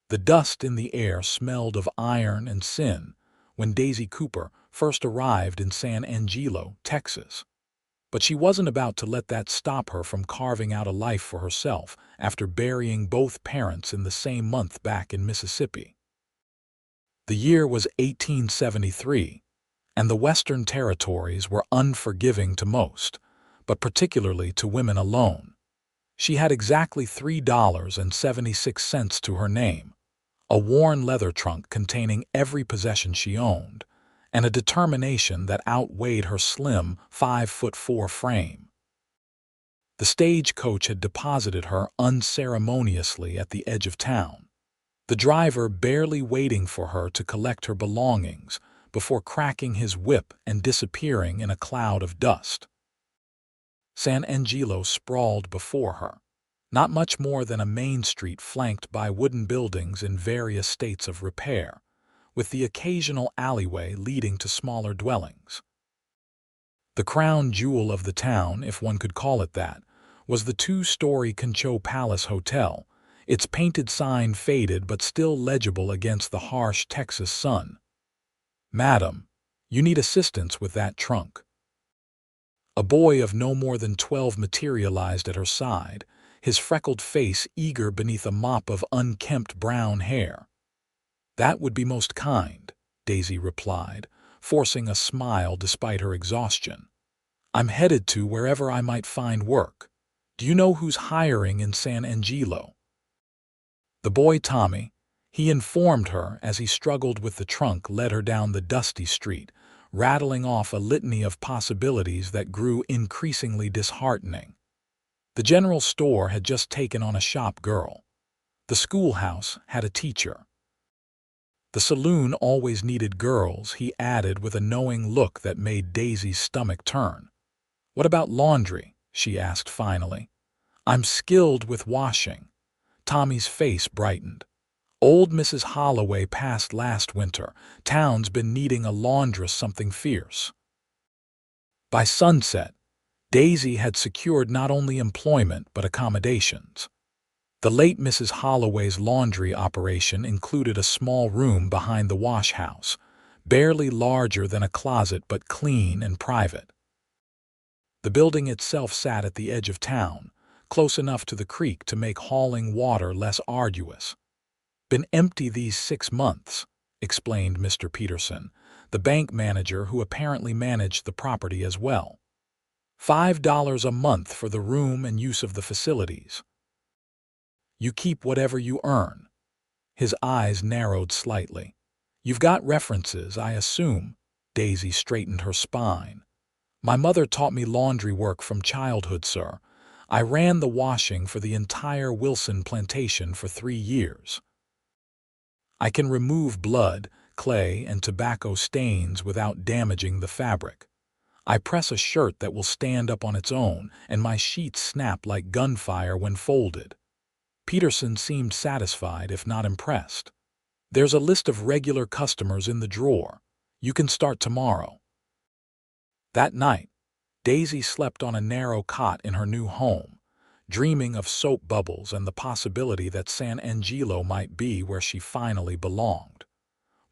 The dust in the air smelled of iron and sin when Daisy Cooper first arrived in San Angelo, Texas. But she wasn't about to let that stop her from carving out a life for herself after burying both parents in the same month back in Mississippi. The year was 1873, and the Western territories were unforgiving to most, but particularly to women alone. She had exactly $3.76 to her name, a worn leather trunk containing every possession she owned, and a determination that outweighed her slim 5'4" frame. The stagecoach had deposited her unceremoniously at the edge of town, the driver barely waiting for her to collect her belongings before cracking his whip and disappearing in a cloud of dust. San Angelo sprawled before her, not much more than a main street flanked by wooden buildings in various states of repair, with the occasional alleyway leading to smaller dwellings. The crown jewel of the town, if one could call it that, was the two-story Concho Palace Hotel, its painted sign faded but still legible against the harsh Texas sun. "Madam, you need assistance with that trunk." A boy of no more than 12 materialized at her side, his freckled face eager beneath a mop of unkempt brown hair. "That would be most kind," Daisy replied, forcing a smile despite her exhaustion. "I'm headed to wherever I might find work. Do you know who's hiring in San Angelo?" The boy Tommy, he informed her as he struggled with the trunk, led her down the dusty street, rattling off a litany of possibilities that grew increasingly disheartening. The general store had just taken on a shop girl. The schoolhouse had a teacher. The saloon always needed girls, he added with a knowing look that made Daisy's stomach turn. "What about laundry?" she asked finally. "I'm skilled with washing." Tommy's face brightened. "Old Mrs. Holloway passed last winter. Town's been needing a laundress something fierce." By sunset, Daisy had secured not only employment but accommodations. The late Mrs. Holloway's laundry operation included a small room behind the wash house, barely larger than a closet but clean and private. The building itself sat at the edge of town, close enough to the creek to make hauling water less arduous. "Been empty these 6 months," explained Mr. Peterson, the bank manager who apparently managed the property as well. $5 a month for the room and use of the facilities. You keep whatever you earn." His eyes narrowed slightly. "You've got references, I assume." Daisy straightened her spine. "My mother taught me laundry work from childhood, sir. I ran the washing for the entire Wilson plantation for 3 years. I can remove blood, clay, and tobacco stains without damaging the fabric. I press a shirt that will stand up on its own, and my sheets snap like gunfire when folded." Peterson seemed satisfied, if not impressed. "There's a list of regular customers in the drawer. You can start tomorrow." That night, Daisy slept on a narrow cot in her new home, dreaming of soap bubbles and the possibility that San Angelo might be where she finally belonged.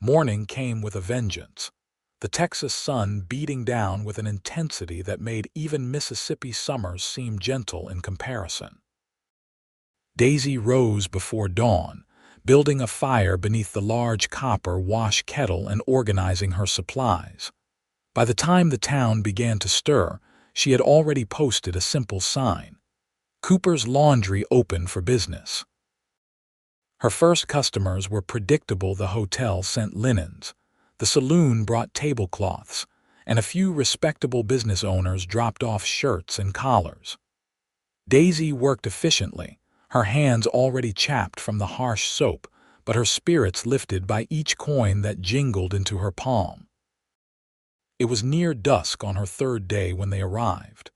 Morning came with a vengeance, the Texas sun beating down with an intensity that made even Mississippi summers seem gentle in comparison. Daisy rose before dawn, building a fire beneath the large copper wash kettle and organizing her supplies. By the time the town began to stir, she had already posted a simple sign: "Cooper's Laundry open for business." Her first customers were predictable. The hotel sent linens, the saloon brought tablecloths, and a few respectable business owners dropped off shirts and collars. Daisy worked efficiently, her hands already chapped from the harsh soap, but her spirits lifted by each coin that jingled into her palm. It was near dusk on her third day when they arrived.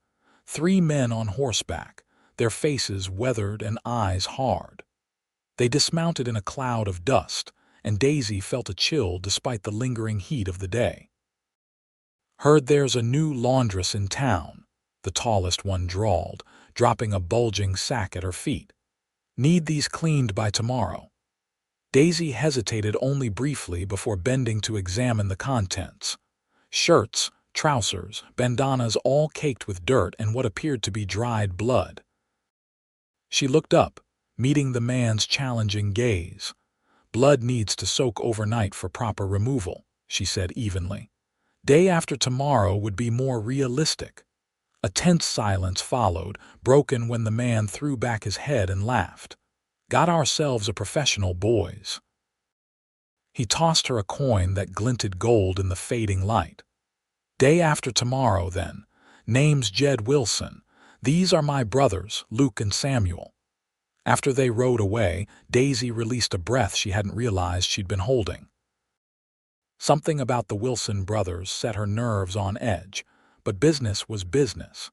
3 men on horseback, their faces weathered and eyes hard. They dismounted in a cloud of dust, and Daisy felt a chill despite the lingering heat of the day. "Heard there's a new laundress in town," the tallest one drawled, dropping a bulging sack at her feet. "Need these cleaned by tomorrow." Daisy hesitated only briefly before bending to examine the contents. Shirts, trousers, bandanas all caked with dirt and what appeared to be dried blood. She looked up, meeting the man's challenging gaze. "Blood needs to soak overnight for proper removal," she said evenly. "Day after tomorrow would be more realistic." A tense silence followed, broken when the man threw back his head and laughed. "Got ourselves a professional, boys." He tossed her a coin that glinted gold in the fading light. "Day after tomorrow, then. Name's Jed Wilson. These are my brothers, Luke and Samuel." After they rode away, Daisy released a breath she hadn't realized she'd been holding. Something about the Wilson brothers set her nerves on edge, but business was business.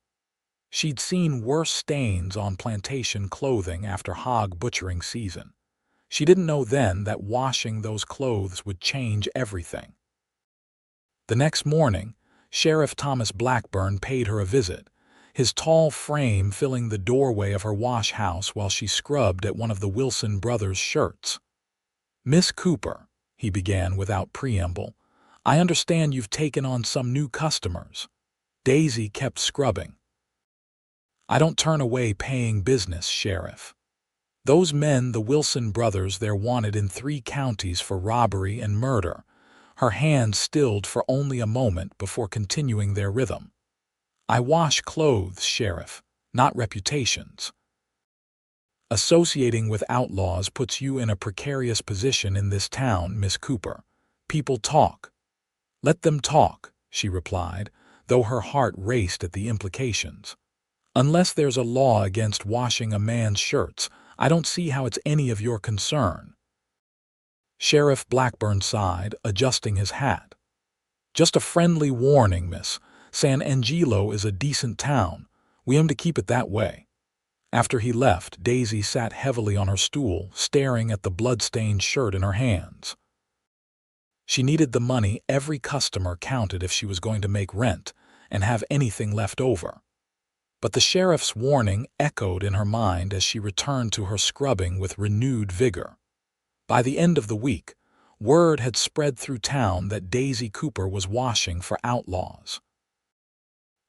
She'd seen worse stains on plantation clothing after hog butchering season. She didn't know then that washing those clothes would change everything. The next morning, Sheriff Thomas Blackburn paid her a visit, his tall frame filling the doorway of her wash house while she scrubbed at one of the Wilson brothers' shirts. "Miss Cooper," he began without preamble, "I understand you've taken on some new customers." Daisy kept scrubbing. "I don't turn away paying business, Sheriff. Those men, the Wilson brothers, they're wanted in 3 counties for robbery and murder." Her hand stilled for only a moment before continuing their rhythm. "I wash clothes, Sheriff, not reputations. Associating with outlaws puts you in a precarious position in this town, Miss Cooper. People talk." "Let them talk," she replied, though her heart raced at the implications. "Unless there's a law against washing a man's shirts, I don't see how it's any of your concern." Sheriff Blackburn sighed, adjusting his hat. "Just a friendly warning, miss. San Angelo is a decent town. We aim to keep it that way." After he left, Daisy sat heavily on her stool, staring at the blood-stained shirt in her hands. She needed the money. Every customer counted if she was going to make rent and have anything left over. But the sheriff's warning echoed in her mind as she returned to her scrubbing with renewed vigor. By the end of the week, word had spread through town that Daisy Cooper was washing for Outlaws.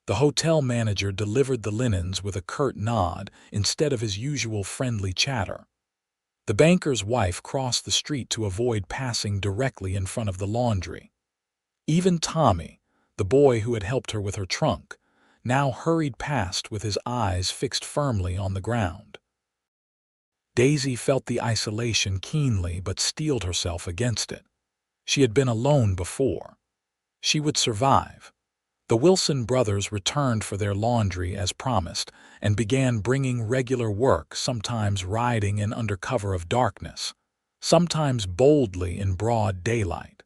The hotel manager delivered the linens with a curt nod instead of his usual friendly chatter. The banker's wife crossed the street to avoid passing directly in front of the laundry. Even Tommy, the boy who had helped her with her trunk, now hurried past with his eyes fixed firmly on the ground. Daisy felt the isolation keenly but steeled herself against it. She had been alone before. She would survive. The Wilson brothers returned for their laundry as promised and began bringing regular work, sometimes riding in under cover of darkness, sometimes boldly in broad daylight.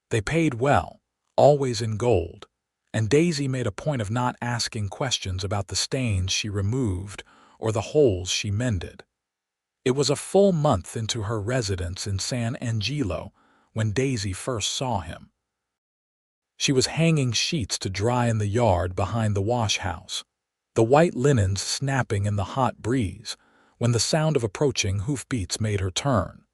They paid well, always in gold, and Daisy made a point of not asking questions about the stains she removed or the holes she mended. It was a full month into her residence in San Angelo when Daisy first saw him. She was hanging sheets to dry in the yard behind the wash house, the white linens snapping in the hot breeze, when the sound of approaching hoofbeats made her turn.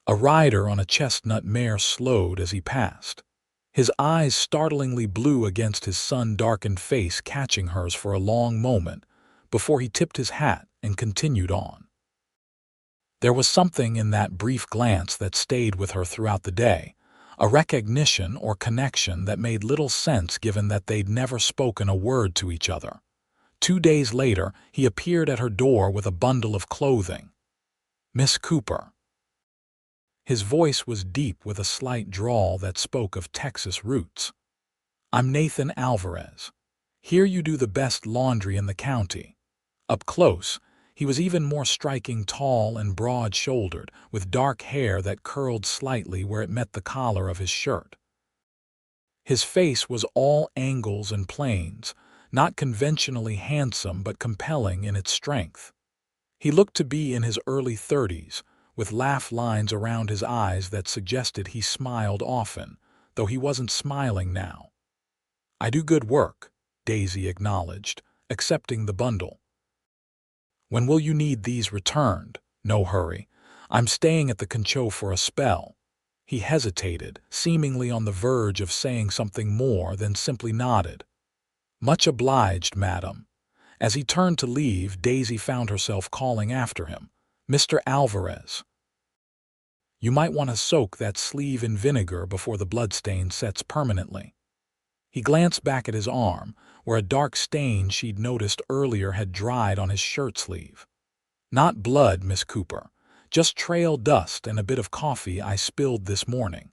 A rider on a chestnut mare slowed as he passed, his eyes startlingly blue against his sun-darkened face, catching hers for a long moment before he tipped his hat and continued on. There was something in that brief glance that stayed with her throughout the day, a recognition or connection that made little sense given that they'd never spoken a word to each other. 2 days later, he appeared at her door with a bundle of clothing. "Miss Cooper." His voice was deep with a slight drawl that spoke of Texas roots. "I'm Nathan Alvarez. Here you do the best laundry in the county." Up close, he was even more striking, tall and broad-shouldered, with dark hair that curled slightly where it met the collar of his shirt. His face was all angles and planes, not conventionally handsome but compelling in its strength. He looked to be in his early 30s, with laugh lines around his eyes that suggested he smiled often, though he wasn't smiling now. "I do good work," Daisy acknowledged, accepting the bundle. "When will you need these returned?" "No hurry. I'm staying at the Concho for a spell." He hesitated, seemingly on the verge of saying something more, then simply nodded. "Much obliged, madam." As he turned to leave, Daisy found herself calling after him, "Mr. Alvarez, you might want to soak that sleeve in vinegar before the bloodstain sets permanently." He glanced back at his arm, where a dark stain she'd noticed earlier had dried on his shirt sleeve. "Not blood, Miss Cooper. Just trail dust and a bit of coffee I spilled this morning."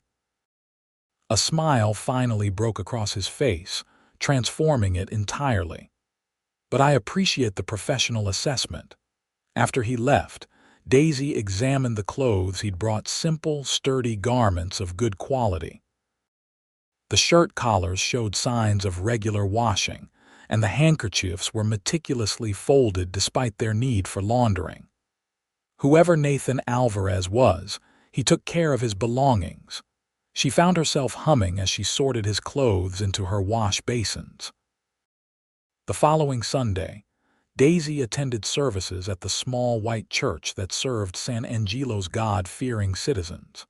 A smile finally broke across his face, transforming it entirely. "But I appreciate the professional assessment." After he left, Daisy examined the clothes he'd brought, simple, sturdy garments of good quality. The shirt collars showed signs of regular washing, and the handkerchiefs were meticulously folded despite their need for laundering. Whoever Nathan Alvarez was, he took care of his belongings. She found herself humming as she sorted his clothes into her wash basins. The following Sunday, Daisy attended services at the small white church that served San Angelo's God-fearing citizens.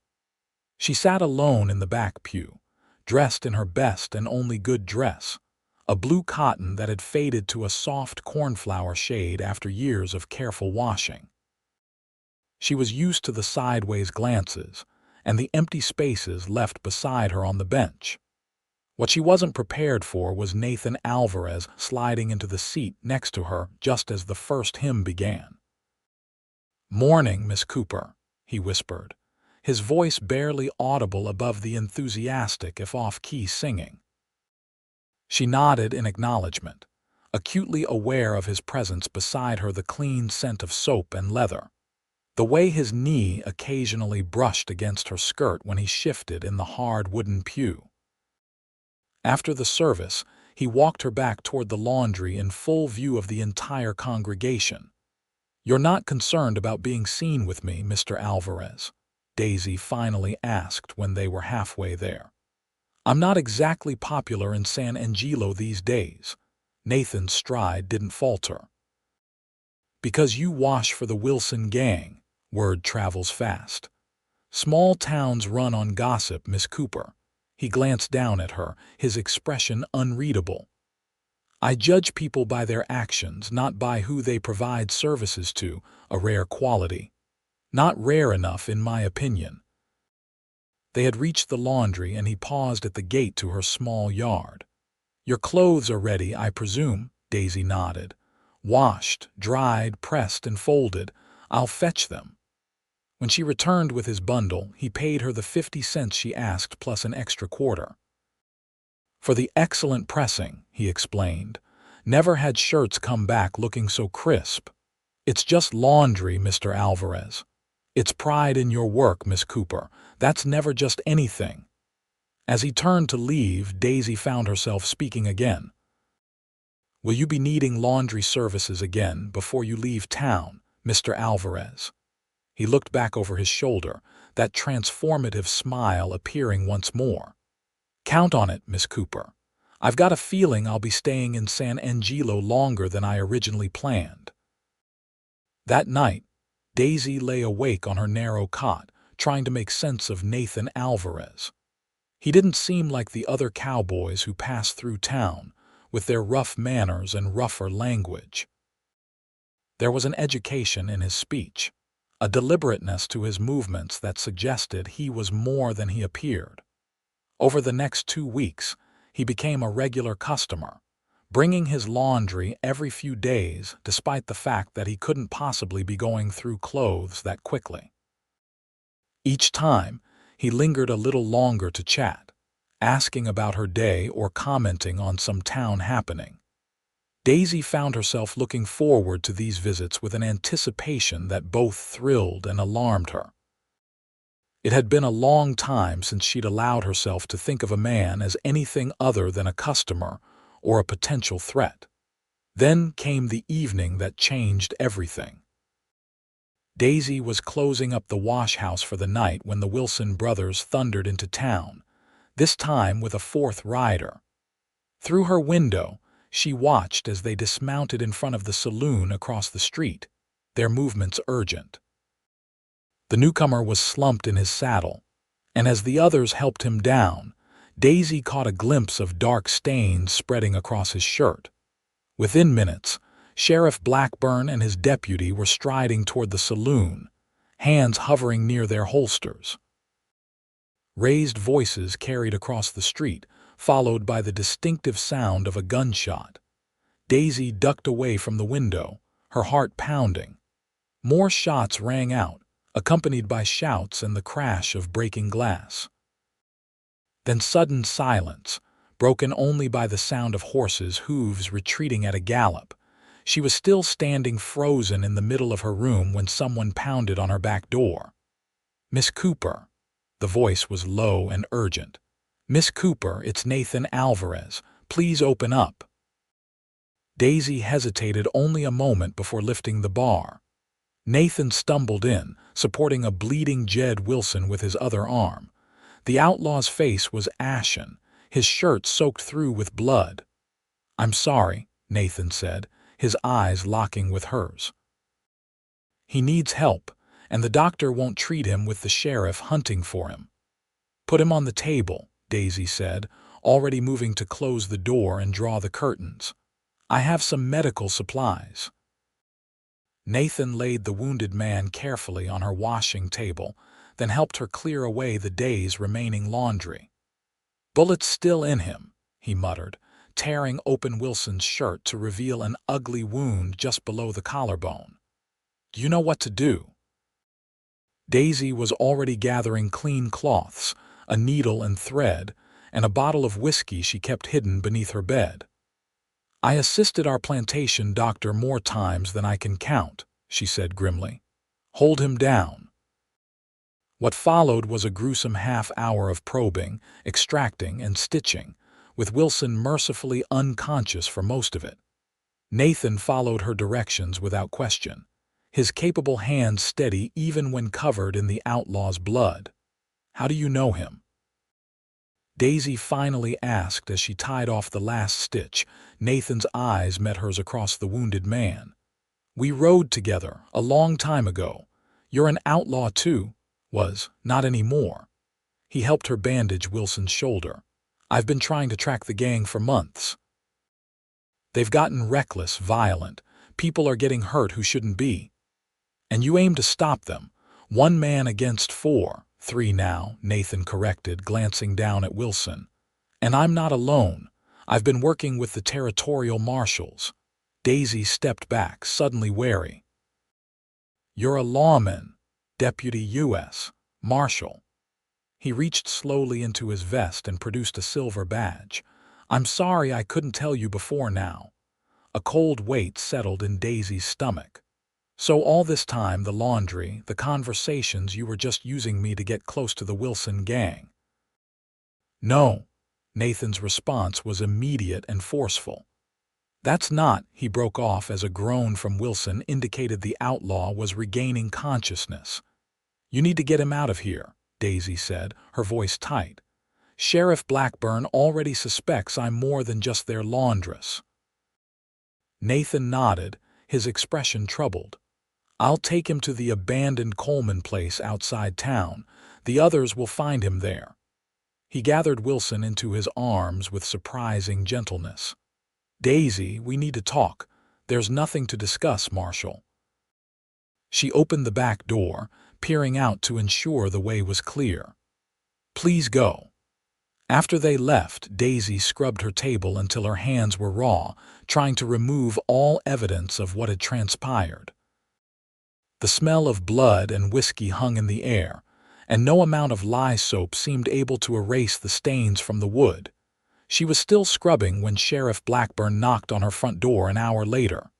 She sat alone in the back pew, dressed in her best and only good dress, a blue cotton that had faded to a soft cornflower shade after years of careful washing. She was used to the sideways glances and the empty spaces left beside her on the bench. What she wasn't prepared for was Nathan Alvarez sliding into the seat next to her just as the first hymn began. "Morning, Miss Cooper," he whispered, his voice barely audible above the enthusiastic if off-key singing. She nodded in acknowledgement, acutely aware of his presence beside her, the clean scent of soap and leather, the way his knee occasionally brushed against her skirt when he shifted in the hard wooden pew. After the service, he walked her back toward the laundry in full view of the entire congregation. "You're not concerned about being seen with me, Mr. Alvarez?" Daisy finally asked when they were halfway there. "I'm not exactly popular in San Angelo these days." Nathan's stride didn't falter. "Because you wash for the Wilson gang, word travels fast. Small towns run on gossip, Miss Cooper." He glanced down at her, his expression unreadable. "I judge people by their actions, not by who they provide services to, a rare quality. Not rare enough, in my opinion." They had reached the laundry, and he paused at the gate to her small yard. "Your clothes are ready, I presume?" Daisy nodded. "Washed, dried, pressed, and folded. I'll fetch them." When she returned with his bundle, he paid her the 50 cents she asked plus an extra quarter. "For the excellent pressing," he explained. "Never had shirts come back looking so crisp." "It's just laundry, Mr. Alvarez." "It's pride in your work, Miss Cooper. That's never just anything." As he turned to leave, Daisy found herself speaking again. "Will you be needing laundry services again before you leave town, Mr. Alvarez?" He looked back over his shoulder, that transformative smile appearing once more. "Count on it, Miss Cooper. I've got a feeling I'll be staying in San Angelo longer than I originally planned." That night, Daisy lay awake on her narrow cot, trying to make sense of Nathan Alvarez. He didn't seem like the other cowboys who passed through town, with their rough manners and rougher language. There was an education in his speech, a deliberateness to his movements that suggested he was more than he appeared. Over the next 2 weeks, he became a regular customer, bringing his laundry every few days despite the fact that he couldn't possibly be going through clothes that quickly. Each time, he lingered a little longer to chat, asking about her day or commenting on some town happening. Daisy found herself looking forward to these visits with an anticipation that both thrilled and alarmed her. It had been a long time since she'd allowed herself to think of a man as anything other than a customer or a potential threat. Then came the evening that changed everything. Daisy was closing up the wash house for the night when the Wilson brothers thundered into town, this time with a 4th rider. Through her window, she watched as they dismounted in front of the saloon across the street, their movements urgent. The newcomer was slumped in his saddle, and as the others helped him down, Daisy caught a glimpse of dark stains spreading across his shirt. Within minutes, Sheriff Blackburn and his deputy were striding toward the saloon, hands hovering near their holsters. Raised voices carried across the street, followed by the distinctive sound of a gunshot. Daisy ducked away from the window, her heart pounding. More shots rang out, accompanied by shouts and the crash of breaking glass. Then sudden silence, broken only by the sound of horses' hooves retreating at a gallop. She was still standing frozen in the middle of her room when someone pounded on her back door. "Miss Cooper." The voice was low and urgent. "Miss Cooper, it's Nathan Alvarez. Please open up." Daisy hesitated only a moment before lifting the bar. Nathan stumbled in, supporting a bleeding Jed Wilson with his other arm. The outlaw's face was ashen, his shirt soaked through with blood. "I'm sorry," Nathan said, his eyes locking with hers. "He needs help, and the doctor won't treat him with the sheriff hunting for him." "Put him on the table," Daisy said, already moving to close the door and draw the curtains. "I have some medical supplies." Nathan laid the wounded man carefully on her washing table, then helped her clear away the day's remaining laundry. "Bullets still in him," he muttered, tearing open Wilson's shirt to reveal an ugly wound just below the collarbone. "Do you know what to do?" Daisy was already gathering clean cloths, a needle and thread, and a bottle of whiskey she kept hidden beneath her bed. "I assisted our plantation doctor more times than I can count," she said grimly. "Hold him down." What followed was a gruesome half-hour of probing, extracting, and stitching, with Wilson mercifully unconscious for most of it. Nathan followed her directions without question, his capable hands steady even when covered in the outlaw's blood. "How do you know him?" Daisy finally asked as she tied off the last stitch. Nathan's eyes met hers across the wounded man. "We rode together a long time ago. You're an outlaw too." Not anymore." He helped her bandage Wilson's shoulder. "I've been trying to track the gang for months. They've gotten reckless, violent. People are getting hurt who shouldn't be. And you aim to stop them. 1 man against 4, 3 now," Nathan corrected, glancing down at Wilson. "And I'm not alone. I've been working with the territorial marshals." Daisy stepped back, suddenly wary. "You're a lawman, Deputy U.S. Marshal." He reached slowly into his vest and produced a silver badge. "I'm sorry I couldn't tell you before now." A cold weight settled in Daisy's stomach. "So all this time, the laundry, the conversations, you were just using me to get close to the Wilson gang?" "No." Nathan's response was immediate and forceful. "That's not," he broke off as a groan from Wilson indicated the outlaw was regaining consciousness. "You need to get him out of here," Daisy said, her voice tight. "Sheriff Blackburn already suspects I'm more than just their laundress." Nathan nodded, his expression troubled. "I'll take him to the abandoned Coleman place outside town. The others will find him there." He gathered Wilson into his arms with surprising gentleness. "Daisy, we need to talk. There's nothing to discuss, Marshal." She opened the back door, peering out to ensure the way was clear. "Please go." After they left, Daisy scrubbed her table until her hands were raw, trying to remove all evidence of what had transpired. The smell of blood and whiskey hung in the air, and no amount of lye soap seemed able to erase the stains from the wood. She was still scrubbing when Sheriff Blackburn knocked on her front door an hour later.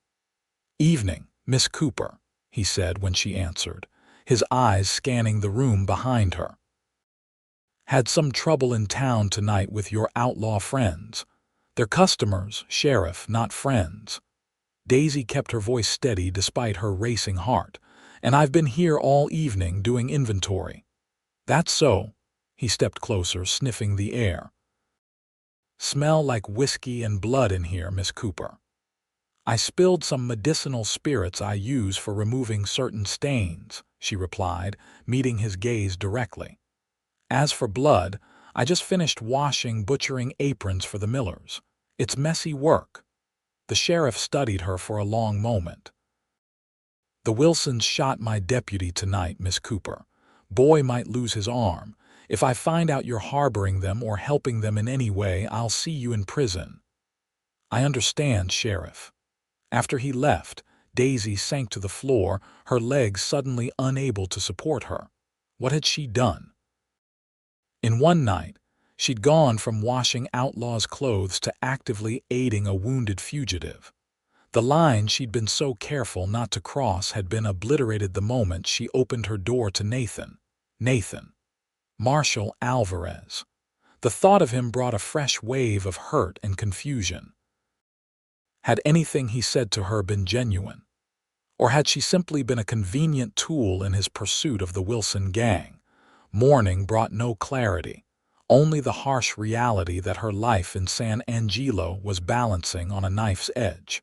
"Evening, Miss Cooper," he said when she answered, his eyes scanning the room behind her. "Had some trouble in town tonight with your outlaw friends. They're customers, Sheriff, not friends." Daisy kept her voice steady despite her racing heart. "And I've been here all evening doing inventory." "That's so." He stepped closer, sniffing the air. "Smell like whiskey and blood in here, Miss Cooper. I spilled some medicinal spirits I use for removing certain stains," she replied, meeting his gaze directly. As for blood, I just finished washing butchering aprons for the Millers. It's messy work. The sheriff studied her for a long moment. The Wilsons shot my deputy tonight, Miss Cooper. Boy might lose his arm. If I find out you're harboring them or helping them in any way, I'll see you in prison. I understand, Sheriff. After he left, Daisy sank to the floor, her legs suddenly unable to support her. What had she done? In one night, she'd gone from washing Outlaws' clothes to actively aiding a wounded fugitive. The line she'd been so careful not to cross had been obliterated the moment she opened her door to Nathan. Marshal Alvarez. The thought of him brought a fresh wave of hurt and confusion. Had anything he said to her been genuine? Or had she simply been a convenient tool in his pursuit of the Wilson gang? Morning brought no clarity, only the harsh reality that her life in San Angelo was balancing on a knife's edge.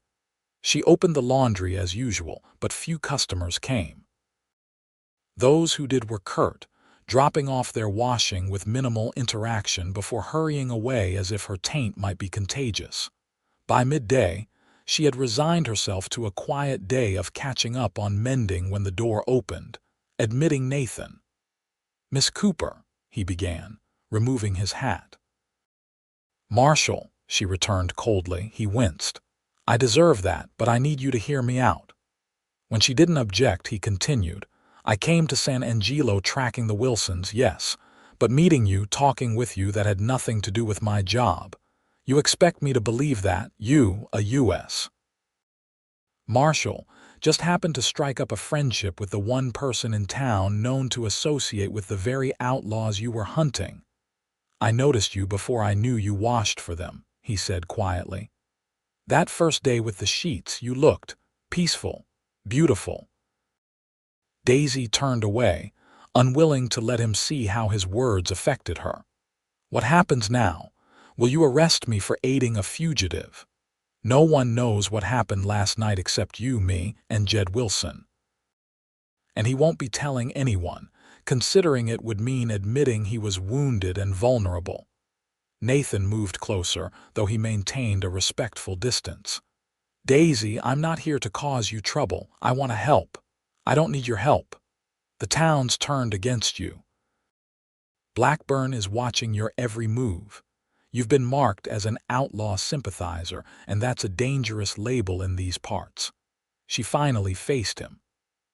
She opened the laundry as usual, but few customers came. Those who did were curt, dropping off their washing with minimal interaction before hurrying away as if her taint might be contagious. By midday, she had resigned herself to a quiet day of catching up on mending when the door opened, admitting Nathan. "Miss Cooper," he began, removing his hat. "Marshal," she returned coldly. He winced. "I deserve that, but I need you to hear me out." When she didn't object, he continued, "I came to San Angelo tracking the Wilsons, yes, but meeting you, talking with you, that had nothing to do with my job. You expect me to believe that, you, a U.S. Marshal, just happened to strike up a friendship with the one person in town known to associate with the very outlaws you were hunting. I noticed you before I knew you washed for them," he said quietly. "That first day with the sheets, you looked peaceful, beautiful." Daisy turned away, unwilling to let him see how his words affected her. "What happens now? Will you arrest me for aiding a fugitive? No one knows what happened last night except you, me, and Jed Wilson. And he won't be telling anyone, considering it would mean admitting he was wounded and vulnerable." Nathan moved closer, though he maintained a respectful distance. "Daisy, I'm not here to cause you trouble. I want to help. I don't need your help. The town's turned against you. Blackburn is watching your every move. You've been marked as an outlaw sympathizer, and that's a dangerous label in these parts." She finally faced him.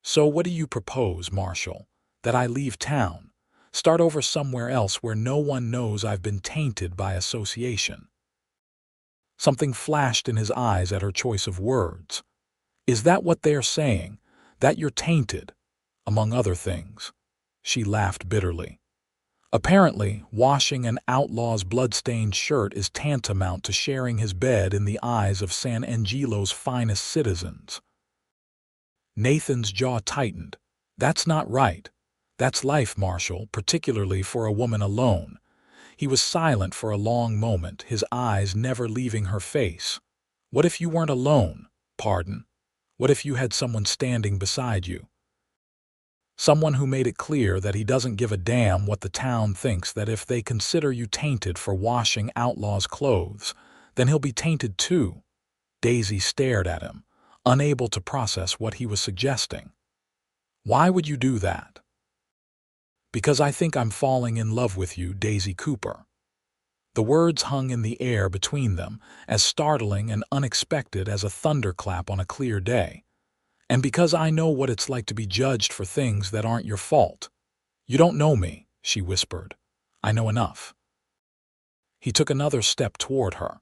"So what do you propose, Marshal? That I leave town? Start over somewhere else where no one knows I've been tainted by association?" Something flashed in his eyes at her choice of words. "Is that what they're saying? That you're tainted? Among other things?" She laughed bitterly. "Apparently, washing an outlaw's blood-stained shirt is tantamount to sharing his bed in the eyes of San Angelo's finest citizens." Nathan's jaw tightened. "That's not right. That's life, Marshal, particularly for a woman alone." He was silent for a long moment, his eyes never leaving her face. "What if you weren't alone? Pardon? What if you had someone standing beside you? Someone who made it clear that he doesn't give a damn what the town thinks, that if they consider you tainted for washing Outlaws' clothes, then he'll be tainted too." Daisy stared at him, unable to process what he was suggesting. "Why would you do that?" "Because I think I'm falling in love with you, Daisy Cooper." The words hung in the air between them, as startling and unexpected as a thunderclap on a clear day. "And because I know what it's like to be judged for things that aren't your fault." "You don't know me," she whispered. "I know enough." He took another step toward her.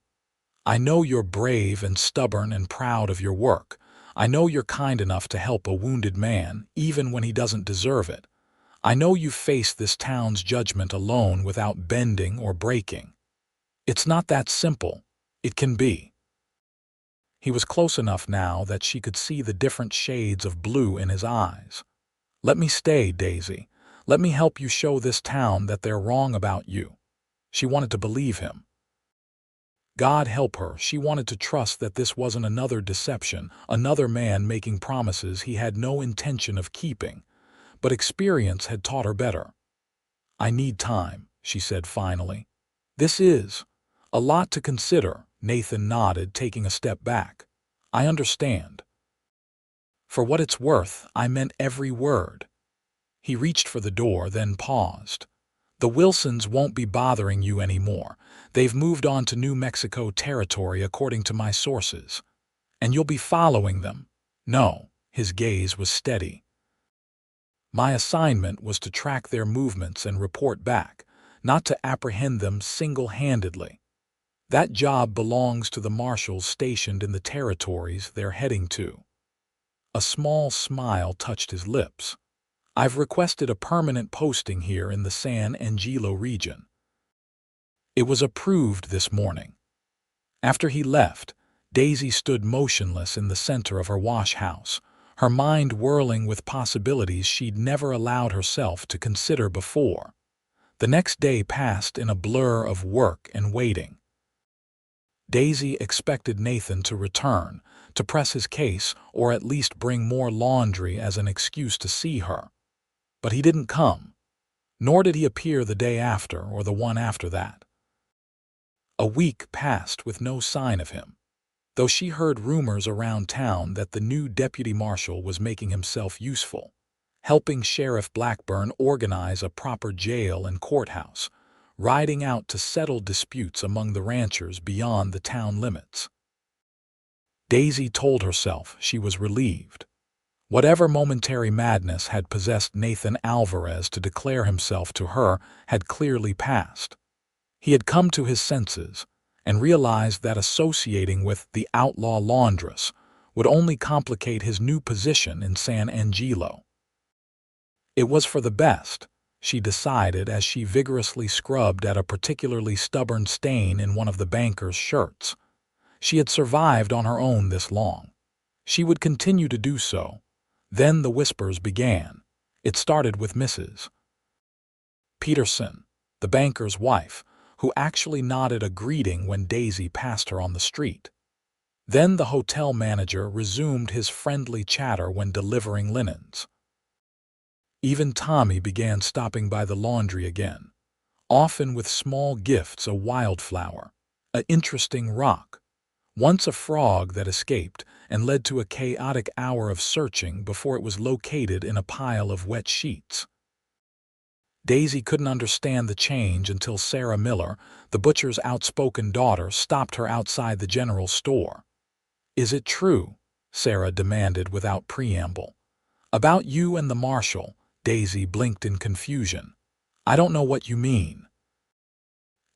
"I know you're brave and stubborn and proud of your work. I know you're kind enough to help a wounded man, even when he doesn't deserve it. I know you've faced this town's judgment alone without bending or breaking. It's not that simple. It can be." He was close enough now that she could see the different shades of blue in his eyes. "Let me stay, Daisy. Let me help you show this town that they're wrong about you." She wanted to believe him. God help her, she wanted to trust that this wasn't another deception, another man making promises he had no intention of keeping. but experience had taught her better. "I need time," she said finally. "This is a lot to consider," Nathan nodded, taking a step back. "I understand." "For what it's worth, I meant every word." He reached for the door, then paused. "The Wilsons won't be bothering you anymore. They've moved on to New Mexico territory according to my sources. And you'll be following them." "No." His gaze was steady. "My assignment was to track their movements and report back, not to apprehend them single-handedly. That job belongs to the marshals stationed in the territories they're heading to." A small smile touched his lips. "I've requested a permanent posting here in the San Angelo region." It was approved this morning. After he left, Daisy stood motionless in the center of her wash house, her mind whirling with possibilities she'd never allowed herself to consider before. The next day passed in a blur of work and waiting. Daisy expected Nathan to return, to press his case or at least bring more laundry as an excuse to see her. But he didn't come, nor did he appear the day after or the one after that. A week passed with no sign of him, though she heard rumors around town that the new deputy marshal was making himself useful, helping Sheriff Blackburn organize a proper jail and courthouse, riding out to settle disputes among the ranchers beyond the town limits. Daisy told herself she was relieved. Whatever momentary madness had possessed Nathan Alvarez to declare himself to her had clearly passed. He had come to his senses and realized that associating with the outlaw laundress would only complicate his new position in San Angelo. It was for the best, she decided as she vigorously scrubbed at a particularly stubborn stain in one of the banker's shirts. She had survived on her own this long. She would continue to do so. Then the whispers began. It started with Mrs. Peterson, the banker's wife, who actually nodded a greeting when Daisy passed her on the street. Then the hotel manager resumed his friendly chatter when delivering linens. Even Tommy began stopping by the laundry again, often with small gifts: a wildflower, an interesting rock, once a frog that escaped and led to a chaotic hour of searching before it was located in a pile of wet sheets. Daisy couldn't understand the change until Sarah Miller, the butcher's outspoken daughter, stopped her outside the general store. "Is it true?" Sarah demanded without preamble. "About you and the marshal?" Daisy blinked in confusion. "I don't know what you mean."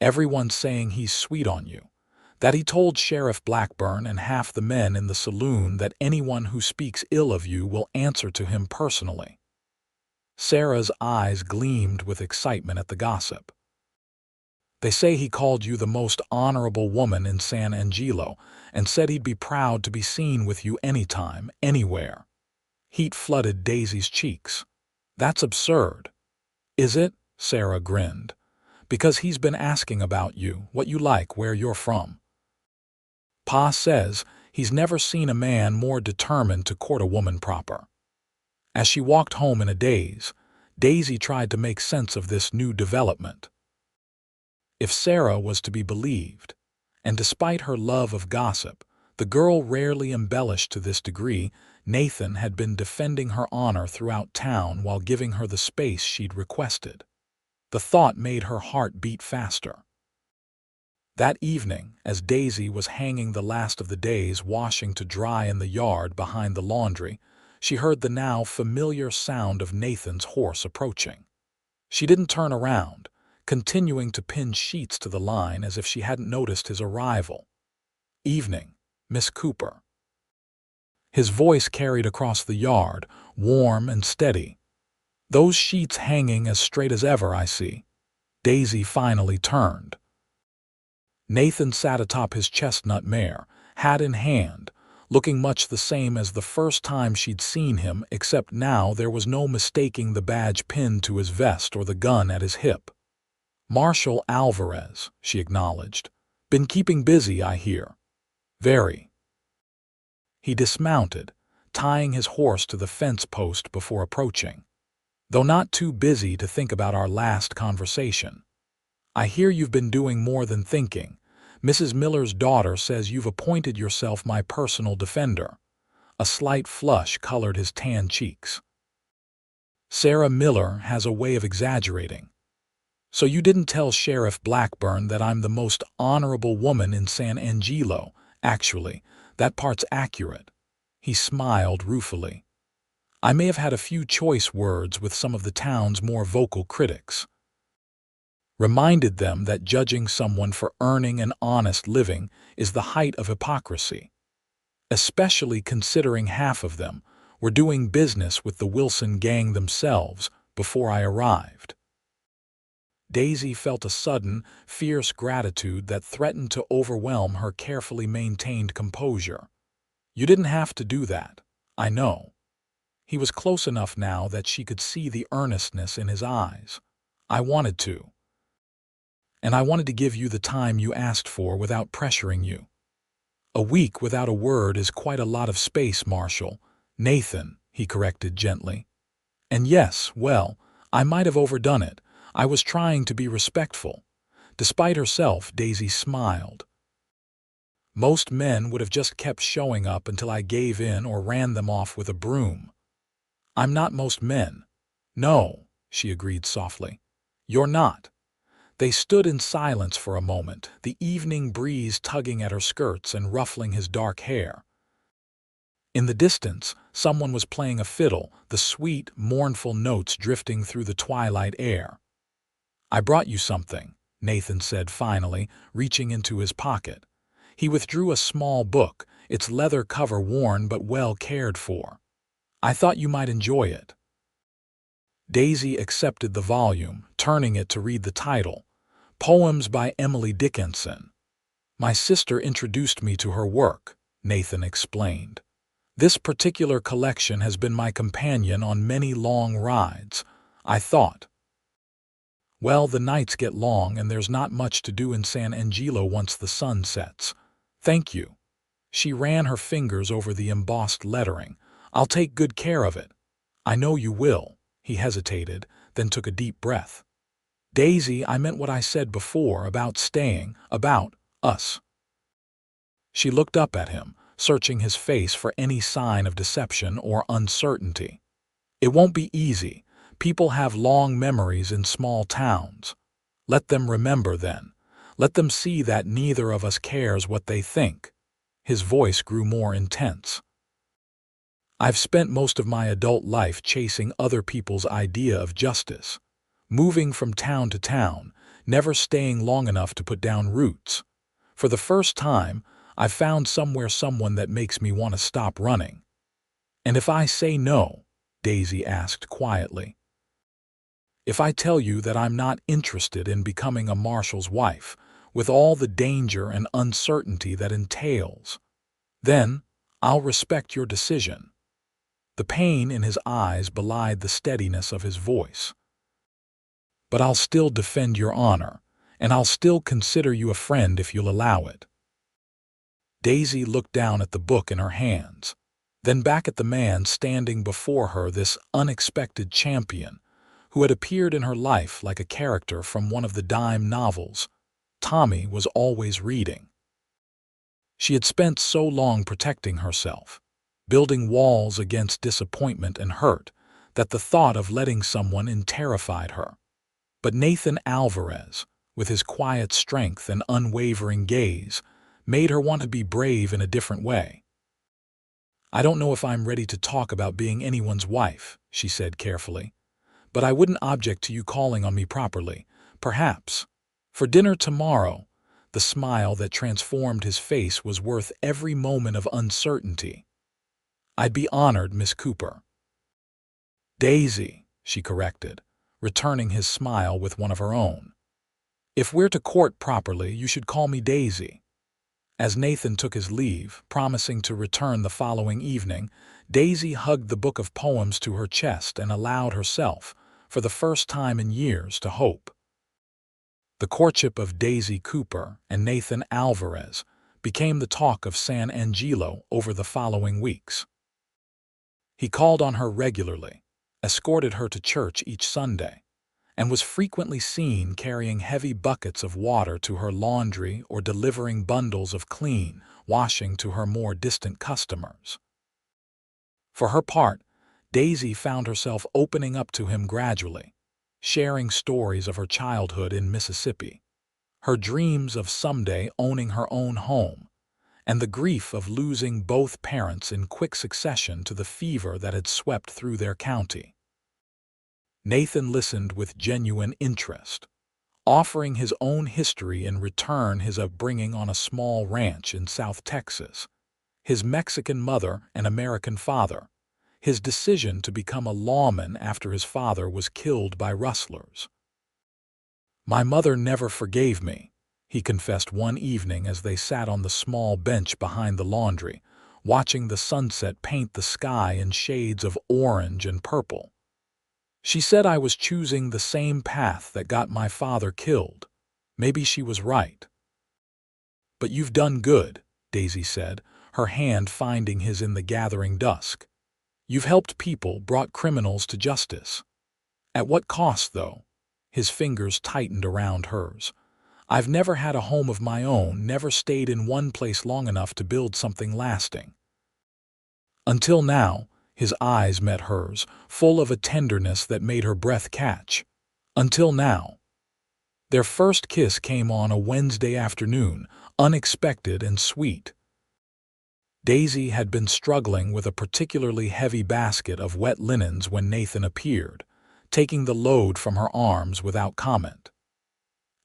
"Everyone's saying he's sweet on you, that he told Sheriff Blackburn and half the men in the saloon that anyone who speaks ill of you will answer to him personally." Sarah's eyes gleamed with excitement at the gossip. "They say he called you the most honorable woman in San Angelo and said he'd be proud to be seen with you anytime, anywhere." Heat flooded Daisy's cheeks. "That's absurd." "Is it?" Sarah grinned. "Because he's been asking about you, what you like, where you're from. Pa says he's never seen a man more determined to court a woman proper." As she walked home in a daze, Daisy tried to make sense of this new development. If Sarah was to be believed, and despite her love of gossip, the girl rarely embellished to this degree, Nathan had been defending her honor throughout town while giving her the space she'd requested. The thought made her heart beat faster. That evening, as Daisy was hanging the last of the day's washing to dry in the yard behind the laundry, she heard the now familiar sound of Nathan's horse approaching. She didn't turn around, continuing to pin sheets to the line as if she hadn't noticed his arrival. "Evening, Miss Cooper." His voice carried across the yard, warm and steady. "Those sheets hanging as straight as ever, I see." Daisy finally turned. Nathan sat atop his chestnut mare, hat in hand, looking much the same as the first time she'd seen him, except now there was no mistaking the badge pinned to his vest or the gun at his hip. "Marshal Alvarez," she acknowledged. "Been keeping busy, I hear." "Very." He dismounted, tying his horse to the fence post before approaching. though not too busy to think about our last conversation. I hear you've been doing more than thinking. Mrs. Miller's daughter says you've appointed yourself my personal defender." A slight flush colored his tan cheeks. "Sarah Miller has a way of exaggerating. So you didn't tell Sheriff Blackburn that I'm the most honorable woman in San Angelo. Actually, that part's accurate." He smiled ruefully. "I may have had a few choice words with some of the town's more vocal critics. Reminded them that judging someone for earning an honest living is the height of hypocrisy, especially considering half of them were doing business with the Wilson gang themselves before I arrived." Daisy felt a sudden, fierce gratitude that threatened to overwhelm her carefully maintained composure. "You didn't have to do that, I know." He was close enough now that she could see the earnestness in his eyes. "I wanted to. And I wanted to give you the time you asked for without pressuring you. A week without a word is quite a lot of space, Marshal." "Nathan," he corrected gently. "And yes, well, I might have overdone it. I was trying to be respectful." Despite herself, Daisy smiled. "Most men would have just kept showing up until I gave in or ran them off with a broom. I'm not most men." "No," she agreed softly. "You're not." They stood in silence for a moment, the evening breeze tugging at her skirts and ruffling his dark hair. In the distance, someone was playing a fiddle, the sweet, mournful notes drifting through the twilight air. "I brought you something," Nathan said finally, reaching into his pocket. He withdrew a small book, its leather cover worn but well cared for. "I thought you might enjoy it." Daisy accepted the volume, turning it to read the title, "Poems by Emily Dickinson." "My sister introduced me to her work," Nathan explained. "This particular collection has been my companion on many long rides. I thought, well, the nights get long and there's not much to do in San Angelo once the sun sets. Thank you." She ran her fingers over the embossed lettering. "I'll take good care of it." "I know you will." He hesitated, then took a deep breath. "Daisy, I meant what I said before about staying, about us." She looked up at him, searching his face for any sign of deception or uncertainty. "It won't be easy. People have long memories in small towns. Let them remember then. Let them see that neither of us cares what they think." His voice grew more intense. "I've spent most of my adult life chasing other people's idea of justice, moving from town to town, never staying long enough to put down roots. For the first time, I've found someone that makes me want to stop running." "And if I say no?" Daisy asked quietly. "If I tell you that I'm not interested in becoming a marshal's wife, with all the danger and uncertainty that entails, then I'll respect your decision." The pain in his eyes belied the steadiness of his voice. "But I'll still defend your honor, and I'll still consider you a friend if you'll allow it." Daisy looked down at the book in her hands, then back at the man standing before her, this unexpected champion, who had appeared in her life like a character from one of the dime novels Tommy was always reading. She had spent so long protecting herself, building walls against disappointment and hurt, that the thought of letting someone in terrified her. But Nathan Alvarez, with his quiet strength and unwavering gaze, made her want to be brave in a different way. "I don't know if I'm ready to talk about being anyone's wife," she said carefully, "but I wouldn't object to you calling on me properly, perhaps. For dinner tomorrow." The smile that transformed his face was worth every moment of uncertainty. "I'd be honored, Miss Cooper." "Daisy," she corrected, returning his smile with one of her own. "If we're to court properly, you should call me Daisy." As Nathan took his leave, promising to return the following evening, Daisy hugged the book of poems to her chest and allowed herself, for the first time in years, to hope. The courtship of Daisy Cooper and Nathan Alvarez became the talk of San Angelo over the following weeks. He called on her regularly, escorted her to church each Sunday, and was frequently seen carrying heavy buckets of water to her laundry or delivering bundles of clean washing to her more distant customers. For her part, Daisy found herself opening up to him gradually, sharing stories of her childhood in Mississippi, her dreams of someday owning her own home, and the grief of losing both parents in quick succession to the fever that had swept through their county. Nathan listened with genuine interest, offering his own history in return, his upbringing on a small ranch in South Texas, his Mexican mother and American father, his decision to become a lawman after his father was killed by rustlers. "My mother never forgave me," he confessed one evening as they sat on the small bench behind the laundry, watching the sunset paint the sky in shades of orange and purple. "She said I was choosing the same path that got my father killed. Maybe she was right." "But you've done good," Daisy said, her hand finding his in the gathering dusk. "You've helped people, brought criminals to justice." "At what cost, though?" His fingers tightened around hers. "I've never had a home of my own, never stayed in one place long enough to build something lasting." Until now, his eyes met hers, full of a tenderness that made her breath catch. Until now. Their first kiss came on a Wednesday afternoon, unexpected and sweet. Daisy had been struggling with a particularly heavy basket of wet linens when Nathan appeared, taking the load from her arms without comment.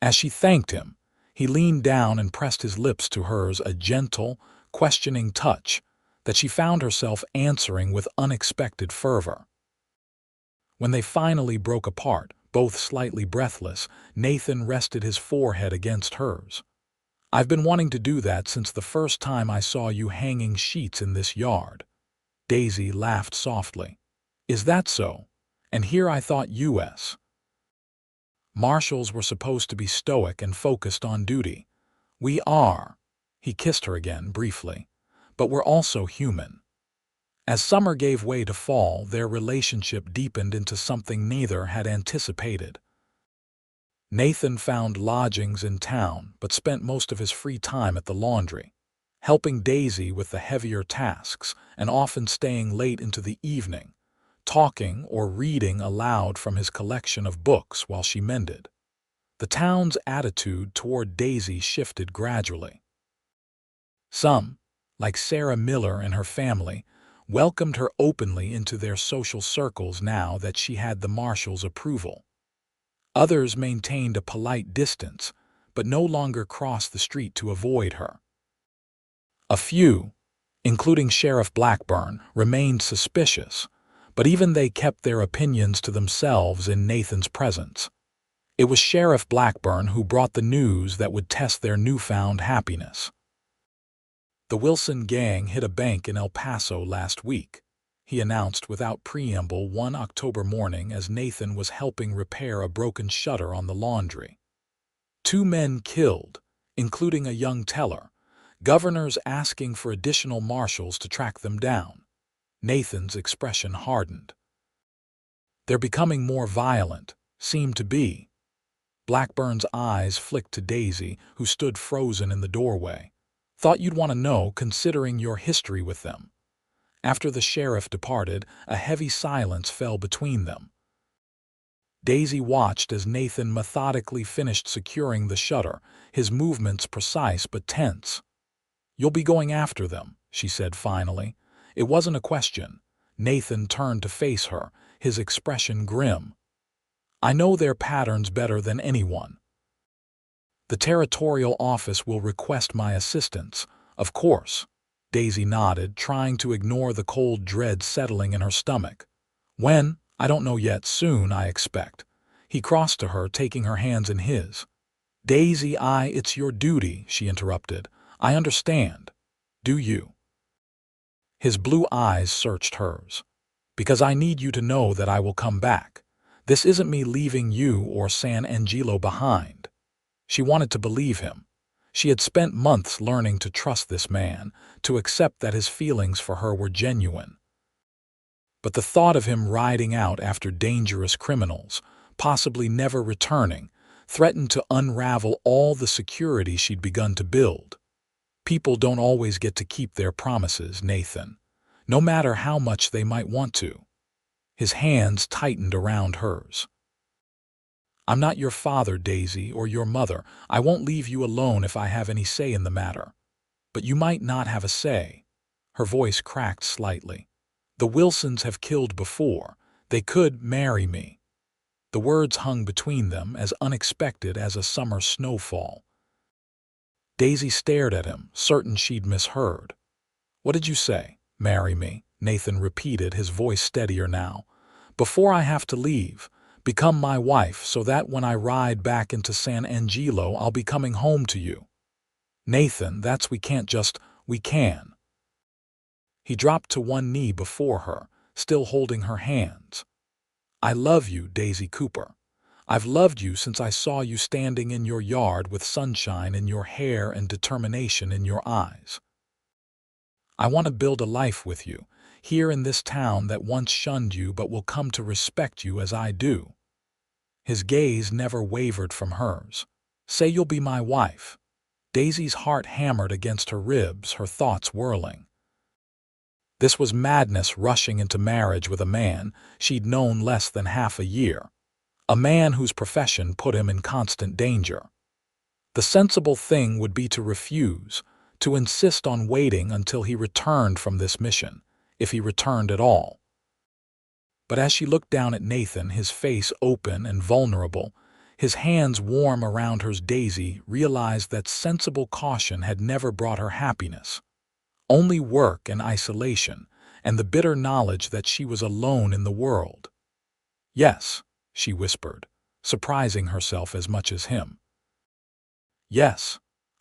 As she thanked him, he leaned down and pressed his lips to hers, a gentle, questioning touch that she found herself answering with unexpected fervor. When they finally broke apart, both slightly breathless, Nathan rested his forehead against hers. "I've been wanting to do that since the first time I saw you hanging sheets in this yard." Daisy laughed softly. "Is that so? And here I thought U.S. Marshals were supposed to be stoic and focused on duty. We are." He kissed her again, briefly. "But we're also human." As summer gave way to fall, their relationship deepened into something neither had anticipated. Nathan found lodgings in town, but spent most of his free time at the laundry, helping Daisy with the heavier tasks and often staying late into the evening, talking or reading aloud from his collection of books while she mended. The town's attitude toward Daisy shifted gradually. Some, like Sarah Miller and her family, welcomed her openly into their social circles now that she had the marshal's approval. Others maintained a polite distance, but no longer crossed the street to avoid her. A few, including Sheriff Blackburn, remained suspicious, but even they kept their opinions to themselves in Nathan's presence. It was Sheriff Blackburn who brought the news that would test their newfound happiness. "The Wilson gang hit a bank in El Paso last week," he announced without preamble one October morning as Nathan was helping repair a broken shutter on the laundry. "2 men killed, including a young teller. Governors asking for additional marshals to track them down." Nathan's expression hardened. "They're becoming more violent, seem to be." Blackburn's eyes flicked to Daisy, who stood frozen in the doorway. "Thought you'd want to know, considering your history with them." After the sheriff departed, a heavy silence fell between them. Daisy watched as Nathan methodically finished securing the shutter, his movements precise but tense. "You'll be going after them," she said finally. It wasn't a question. Nathan turned to face her, his expression grim. "I know their patterns better than anyone. The territorial office will request my assistance, of course." Daisy nodded, trying to ignore the cold dread settling in her stomach. "When? I don't know yet. Soon, I expect." He crossed to her, taking her hands in his. "Daisy, it's your duty," she interrupted. "I understand." "Do you?" His blue eyes searched hers. "Because I need you to know that I will come back. This isn't me leaving you or San Angelo behind." She wanted to believe him. She had spent months learning to trust this man, to accept that his feelings for her were genuine. But the thought of him riding out after dangerous criminals, possibly never returning, threatened to unravel all the security she'd begun to build. People don't always get to keep their promises, Nathan, no matter how much they might want to. His hands tightened around hers. I'm not your father, Daisy, or your mother. I won't leave you alone if I have any say in the matter. But you might not have a say. Her voice cracked slightly. The Wilsons have killed before. They could marry me. The words hung between them, as unexpected as a summer snowfall. Daisy stared at him, certain she'd misheard. What did you say? Marry me, Nathan repeated, his voice steadier now. Before I have to leave, become my wife so that when I ride back into San Angelo, I'll be coming home to you. Nathan, we can. He dropped to one knee before her, still holding her hands. I love you, Daisy Cooper. I've loved you since I saw you standing in your yard with sunshine in your hair and determination in your eyes. I want to build a life with you, here in this town that once shunned you but will come to respect you as I do. His gaze never wavered from hers. Say you'll be my wife. Daisy's heart hammered against her ribs, her thoughts whirling. This was madness, rushing into marriage with a man she'd known less than half a year. A man whose profession put him in constant danger. The sensible thing would be to refuse, to insist on waiting until he returned from this mission, if he returned at all. But as she looked down at Nathan, his face open and vulnerable, his hands warm around hers, Daisy realized that sensible caution had never brought her happiness. Only work and isolation, and the bitter knowledge that she was alone in the world. Yes, she whispered, surprising herself as much as him. Yes,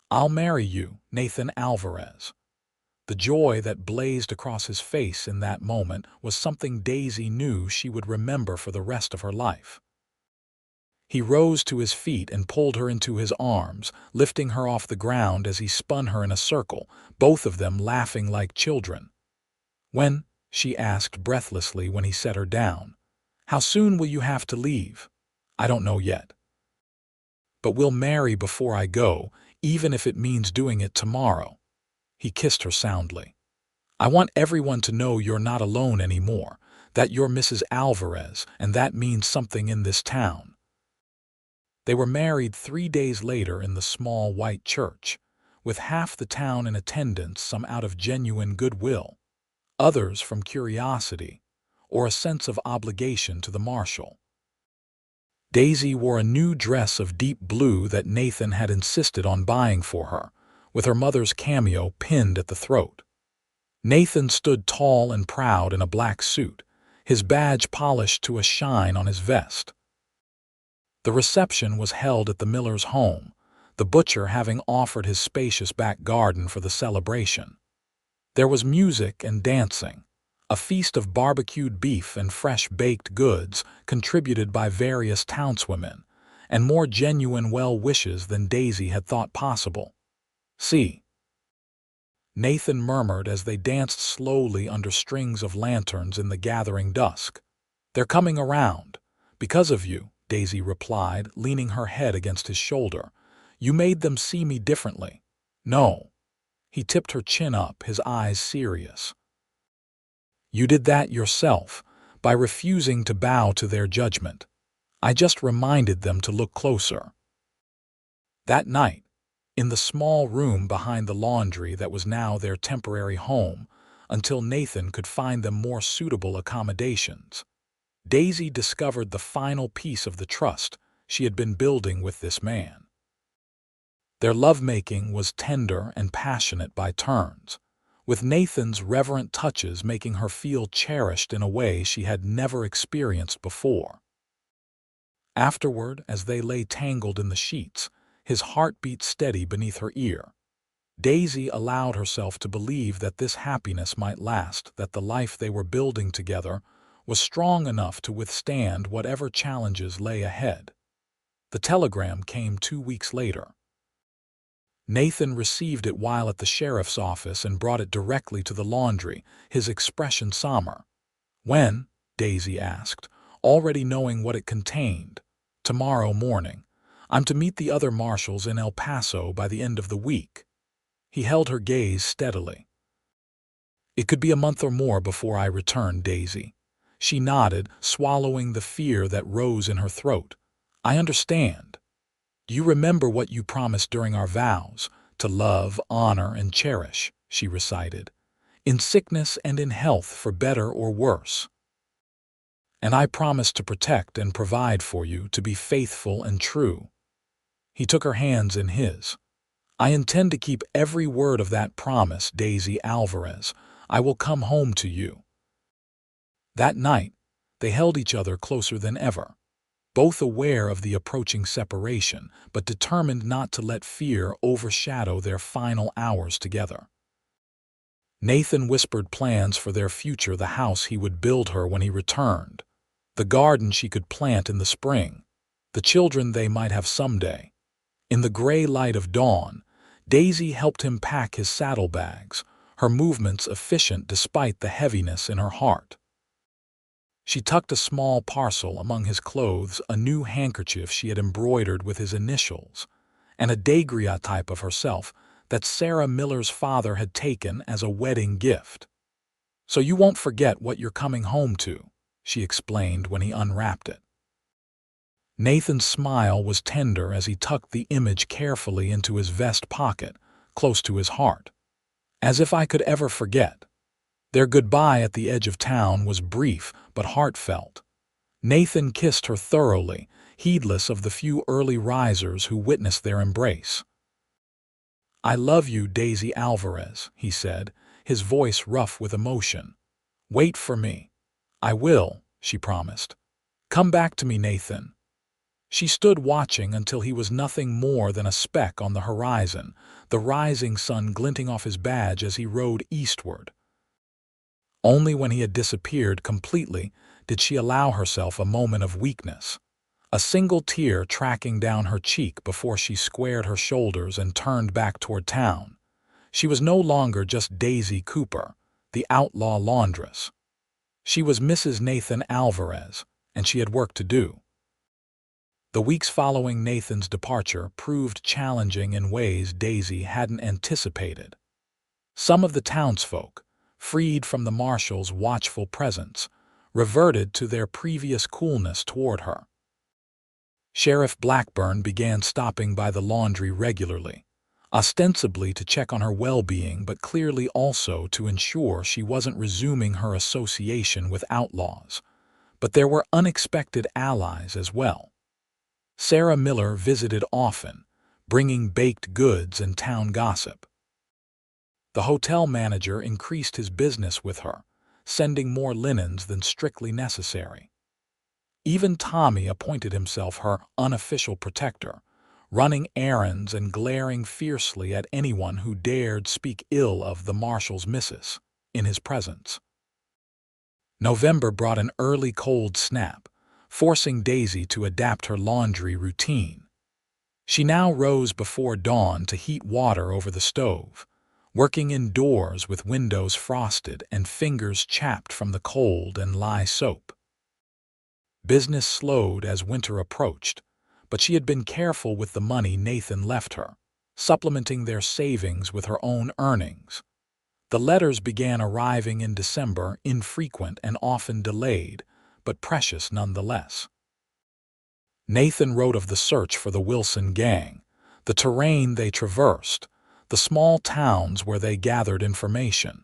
I'll marry you, Nathan Alvarez. The joy that blazed across his face in that moment was something Daisy knew she would remember for the rest of her life. He rose to his feet and pulled her into his arms, lifting her off the ground as he spun her in a circle, both of them laughing like children. When? She asked breathlessly when he set her down. How soon will you have to leave? I don't know yet. But we'll marry before I go, even if it means doing it tomorrow. He kissed her soundly. I want everyone to know you're not alone anymore, that you're Mrs. Alvarez, and that means something in this town. They were married 3 days later in the small white church, with half the town in attendance, some out of genuine goodwill, others from curiosity or a sense of obligation to the marshal. Daisy wore a new dress of deep blue that Nathan had insisted on buying for her, with her mother's cameo pinned at the throat. Nathan stood tall and proud in a black suit, his badge polished to a shine on his vest. The reception was held at the miller's home, the butcher having offered his spacious back garden for the celebration. There was music and dancing, a feast of barbecued beef and fresh baked goods contributed by various townswomen, and more genuine well-wishes than Daisy had thought possible. See, Nathan murmured as they danced slowly under strings of lanterns in the gathering dusk. They're coming around. Because of you, Daisy replied, leaning her head against his shoulder. You made them see me differently. No. He tipped her chin up, his eyes serious. You did that yourself, by refusing to bow to their judgment. I just reminded them to look closer. That night, in the small room behind the laundry that was now their temporary home, until Nathan could find them more suitable accommodations, Daisy discovered the final piece of the trust she had been building with this man. Their lovemaking was tender and passionate by turns, with Nathan's reverent touches making her feel cherished in a way she had never experienced before. Afterward, as they lay tangled in the sheets, his heart beat steady beneath her ear. Daisy allowed herself to believe that this happiness might last, that the life they were building together was strong enough to withstand whatever challenges lay ahead. The telegram came 2 weeks later. Nathan received it while at the sheriff's office and brought it directly to the laundry, his expression somber. When? Daisy asked, already knowing what it contained. Tomorrow morning. I'm to meet the other marshals in El Paso by the end of the week. He held her gaze steadily. It could be a month or more before I return, Daisy. She nodded, swallowing the fear that rose in her throat. I understand. You remember what you promised during our vows, to love, honor, and cherish, she recited, in sickness and in health, for better or worse. And I promise to protect and provide for you, to be faithful and true. He took her hands in his. I intend to keep every word of that promise, Daisy Alvarez. I will come home to you. That night, they held each other closer than ever, both aware of the approaching separation, but determined not to let fear overshadow their final hours together. Nathan whispered plans for their future, the house he would build her when he returned, the garden she could plant in the spring, the children they might have someday. In the gray light of dawn, Daisy helped him pack his saddlebags, her movements efficient despite the heaviness in her heart. She tucked a small parcel among his clothes, a new handkerchief she had embroidered with his initials, and a daguerreotype of herself that Sarah Miller's father had taken as a wedding gift. So you won't forget what you're coming home to, she explained when he unwrapped it. Nathan's smile was tender as he tucked the image carefully into his vest pocket, close to his heart. As if I could ever forget. Their goodbye at the edge of town was brief but heartfelt. Nathan kissed her thoroughly, heedless of the few early risers who witnessed their embrace. I love you, Daisy Alvarez, he said, his voice rough with emotion. Wait for me. I will, she promised. Come back to me, Nathan. She stood watching until he was nothing more than a speck on the horizon, the rising sun glinting off his badge as he rode eastward. Only when he had disappeared completely did she allow herself a moment of weakness, a single tear tracking down her cheek before she squared her shoulders and turned back toward town. She was no longer just Daisy Cooper, the outlaw laundress. She was Mrs. Nathan Alvarez, and she had work to do. The weeks following Nathan's departure proved challenging in ways Daisy hadn't anticipated. Some of the townsfolk, freed from the marshal's watchful presence, reverted to their previous coolness toward her. Sheriff Blackburn began stopping by the laundry regularly, ostensibly to check on her well-being but clearly also to ensure she wasn't resuming her association with outlaws. But there were unexpected allies as well. Sarah Miller visited often, bringing baked goods and town gossip. The hotel manager increased his business with her, sending more linens than strictly necessary. Even Tommy appointed himself her unofficial protector, running errands and glaring fiercely at anyone who dared speak ill of the marshal's missus in his presence. November brought an early cold snap, forcing Daisy to adapt her laundry routine. She now rose before dawn to heat water over the stove, working indoors with windows frosted and fingers chapped from the cold and lye soap. Business slowed as winter approached, but she had been careful with the money Nathan left her, supplementing their savings with her own earnings. The letters began arriving in December, infrequent and often delayed, but precious nonetheless. Nathan wrote of the search for the Wilson gang, the terrain they traversed, the small towns where they gathered information.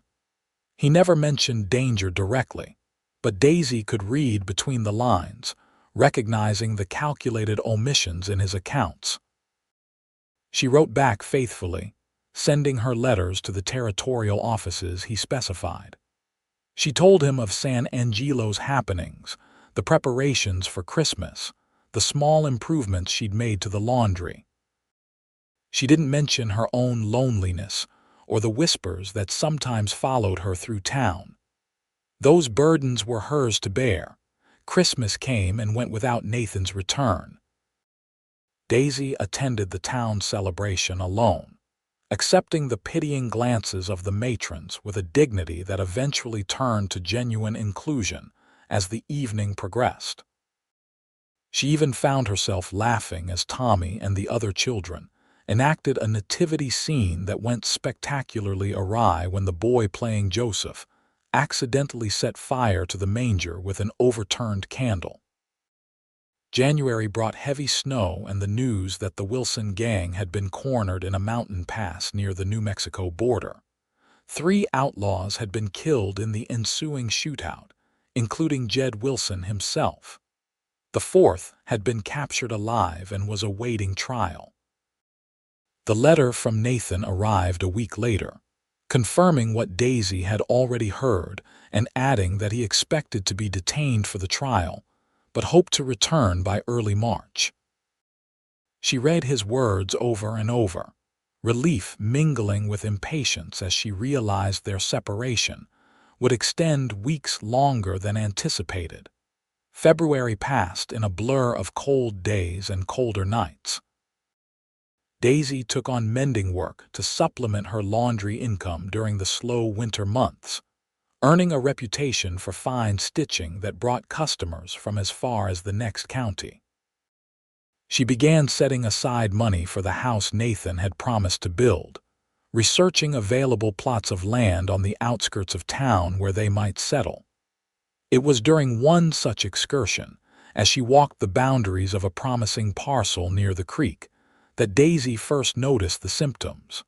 He never mentioned danger directly, but Daisy could read between the lines, recognizing the calculated omissions in his accounts. She wrote back faithfully, sending her letters to the territorial offices he specified. She told him of San Angelo's happenings, the preparations for Christmas, the small improvements she'd made to the laundry. She didn't mention her own loneliness or the whispers that sometimes followed her through town. Those burdens were hers to bear. Christmas came and went without Nathan's return. Daisy attended the town celebration alone. accepting the pitying glances of the matrons with a dignity that eventually turned to genuine inclusion as the evening progressed. She even found herself laughing as Tommy and the other children enacted a nativity scene that went spectacularly awry when the boy playing Joseph accidentally set fire to the manger with an overturned candle. January brought heavy snow and the news that the Wilson gang had been cornered in a mountain pass near the New Mexico border. 3 outlaws had been killed in the ensuing shootout, including Jed Wilson himself. The 4th had been captured alive and was awaiting trial. The letter from Nathan arrived a week later, confirming what Daisy had already heard and adding that he expected to be detained for the trial, but hoped to return by early March. She read his words over and over, relief mingling with impatience as she realized their separation would extend weeks longer than anticipated. February passed in a blur of cold days and colder nights. Daisy took on mending work to supplement her laundry income during the slow winter months, earning a reputation for fine stitching that brought customers from as far as the next county. She began setting aside money for the house Nathan had promised to build, researching available plots of land on the outskirts of town where they might settle. It was during one such excursion, as she walked the boundaries of a promising parcel near the creek, that Daisy first noticed the symptoms.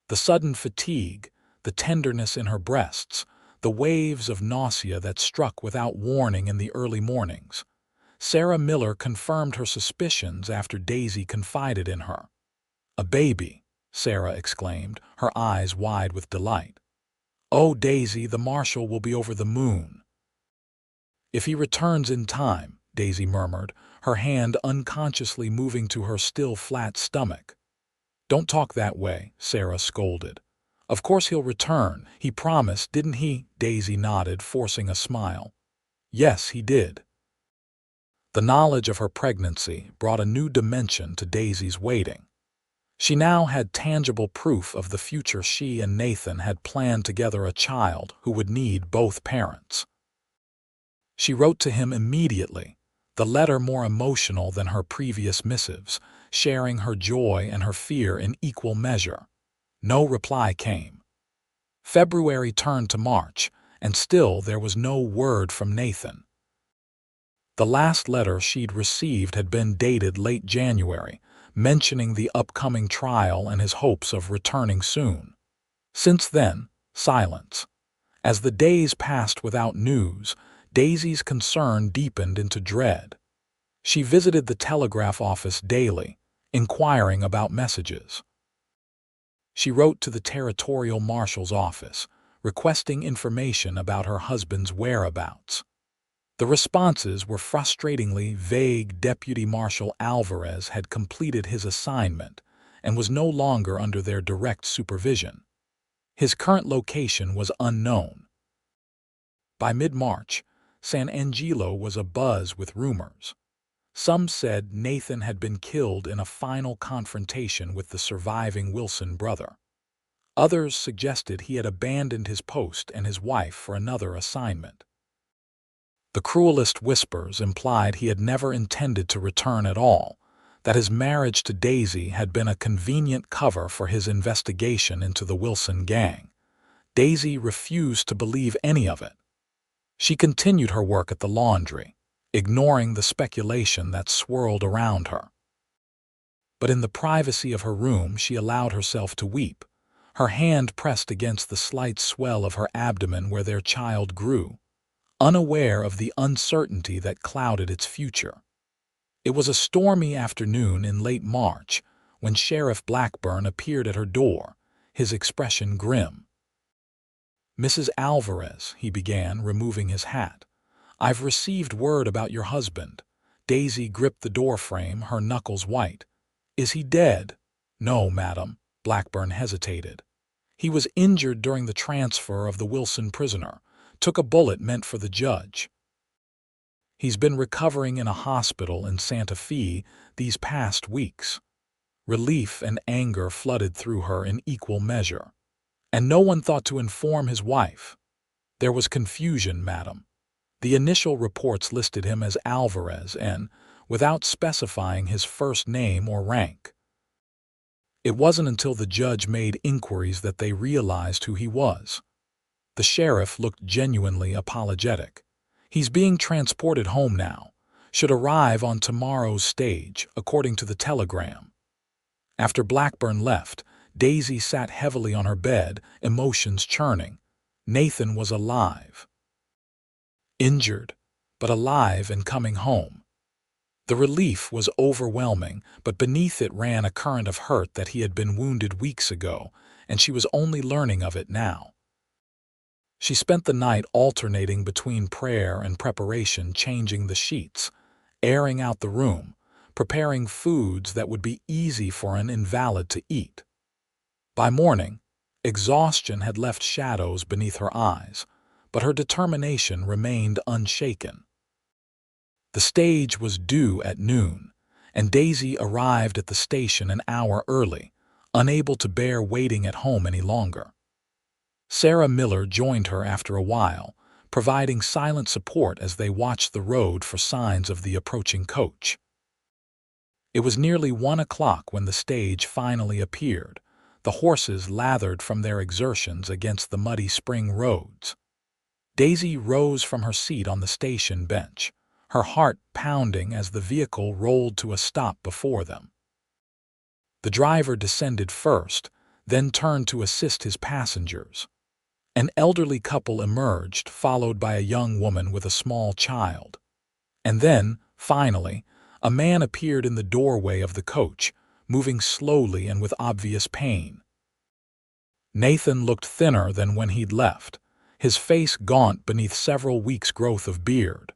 The sudden fatigue, the tenderness in her breasts, the waves of nausea that struck without warning in the early mornings. Sarah Miller confirmed her suspicions after Daisy confided in her. "A baby," Sarah exclaimed, her eyes wide with delight. "Oh, Daisy, the marshal will be over the moon." "If he returns in time," Daisy murmured, her hand unconsciously moving to her still flat stomach. "Don't talk that way," Sarah scolded. "Of course he'll return. He promised, didn't he?" Daisy nodded, forcing a smile. "Yes, he did." The knowledge of her pregnancy brought a new dimension to Daisy's waiting. She now had tangible proof of the future she and Nathan had planned together, a child who would need both parents. She wrote to him immediately, the letter more emotional than her previous missives, sharing her joy and her fear in equal measure. No reply came. February turned to March, and still there was no word from Nathan. The last letter she'd received had been dated late January, mentioning the upcoming trial and his hopes of returning soon. Since then, silence. As the days passed without news, Daisy's concern deepened into dread. She visited the telegraph office daily, inquiring about messages. She wrote to the territorial marshal's office, requesting information about her husband's whereabouts. The responses were frustratingly vague. Deputy Marshal Alvarez had completed his assignment and was no longer under their direct supervision. His current location was unknown. By mid-March, San Angelo was abuzz with rumors. Some said Nathan had been killed in a final confrontation with the surviving Wilson brother. Others suggested he had abandoned his post and his wife for another assignment. The cruelest whispers implied he had never intended to return at all, that his marriage to Daisy had been a convenient cover for his investigation into the Wilson gang. Daisy refused to believe any of it. She continued her work at the laundry, ignoring the speculation that swirled around her. But in the privacy of her room, she allowed herself to weep, her hand pressed against the slight swell of her abdomen where their child grew, unaware of the uncertainty that clouded its future. It was a stormy afternoon in late March when Sheriff Blackburn appeared at her door, his expression grim. "Mrs. Alvarez," he began, removing his hat, "I've received word about your husband." Daisy gripped the doorframe, her knuckles white. "Is he dead?" "No, madam." Blackburn hesitated. "He was injured during the transfer of the Wilson prisoner. Took a bullet meant for the judge. He's been recovering in a hospital in Santa Fe these past weeks." Relief and anger flooded through her in equal measure. And no one thought to inform his wife. There was confusion, madam. The initial reports listed him as Alvarez and, without specifying his first name or rank. It wasn't until the judge made inquiries that they realized who he was. The sheriff looked genuinely apologetic. He's being transported home now. Should arrive on tomorrow's stage, according to the telegram. After Blackburn left, Daisy sat heavily on her bed, emotions churning. Nathan was alive. Injured, but alive and coming home. The relief was overwhelming, but beneath it ran a current of hurt that he had been wounded weeks ago, and she was only learning of it now. She spent the night alternating between prayer and preparation, changing the sheets, airing out the room, preparing foods that would be easy for an invalid to eat. By morning, exhaustion had left shadows beneath her eyes, but her determination remained unshaken. The stage was due at noon, and Daisy arrived at the station an hour early, unable to bear waiting at home any longer. Sarah Miller joined her after a while, providing silent support as they watched the road for signs of the approaching coach. It was nearly 1 o'clock when the stage finally appeared, the horses lathered from their exertions against the muddy spring roads. Daisy rose from her seat on the station bench, her heart pounding as the vehicle rolled to a stop before them. The driver descended first, then turned to assist his passengers. An elderly couple emerged, followed by a young woman with a small child. And then, finally, a man appeared in the doorway of the coach, moving slowly and with obvious pain. Nathan looked thinner than when he'd left, his face gaunt beneath several weeks' growth of beard.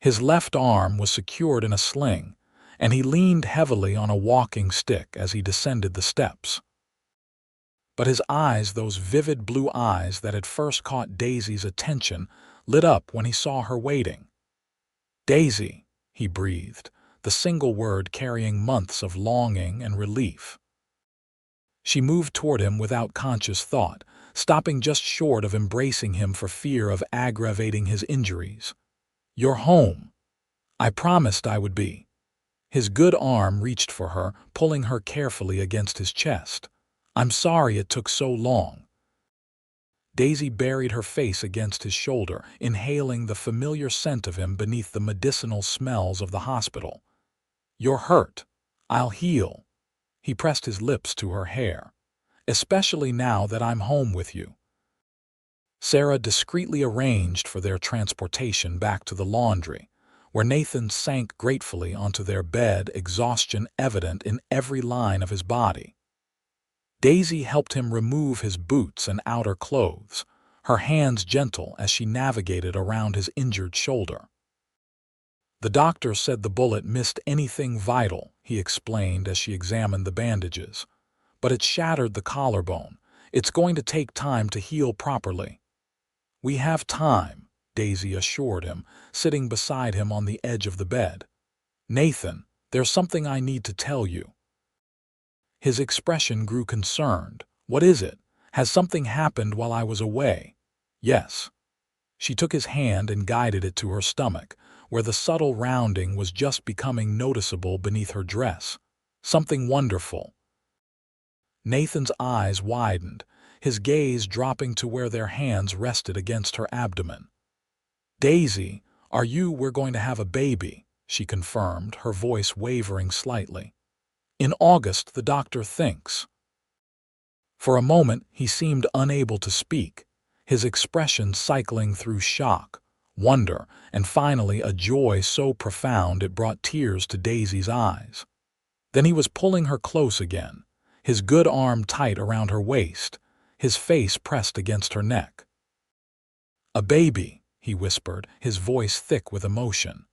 His left arm was secured in a sling, and he leaned heavily on a walking stick as he descended the steps. But his eyes, those vivid blue eyes that had first caught Daisy's attention, lit up when he saw her waiting. "Daisy," he breathed, the single word carrying months of longing and relief. She moved toward him without conscious thought, stopping just short of embracing him for fear of aggravating his injuries. "You're home. I promised I would be." His good arm reached for her, pulling her carefully against his chest. "I'm sorry it took so long." Daisy buried her face against his shoulder, inhaling the familiar scent of him beneath the medicinal smells of the hospital. "You're hurt. I'll heal." He pressed his lips to her hair. "Especially now that I'm home with you." Sarah discreetly arranged for their transportation back to the laundry, where Nathan sank gratefully onto their bed, exhaustion evident in every line of his body. Daisy helped him remove his boots and outer clothes, her hands gentle as she navigated around his injured shoulder. "The doctor said the bullet missed anything vital," he explained as she examined the bandages. "But it shattered the collarbone. It's going to take time to heal properly." "We have time," Daisy assured him, sitting beside him on the edge of the bed. "Nathan, there's something I need to tell you." His expression grew concerned. "What is it? Has something happened while I was away?" "Yes." She took his hand and guided it to her stomach, where the subtle rounding was just becoming noticeable beneath her dress. "Something wonderful." Nathan's eyes widened, his gaze dropping to where their hands rested against her abdomen. "Daisy, we're going to have a baby," she confirmed, her voice wavering slightly. "In August, the doctor thinks." For a moment, he seemed unable to speak, his expression cycling through shock, wonder, and finally a joy so profound it brought tears to Daisy's eyes. Then he was pulling her close again, his good arm tight around her waist, his face pressed against her neck. "A baby," he whispered, his voice thick with emotion.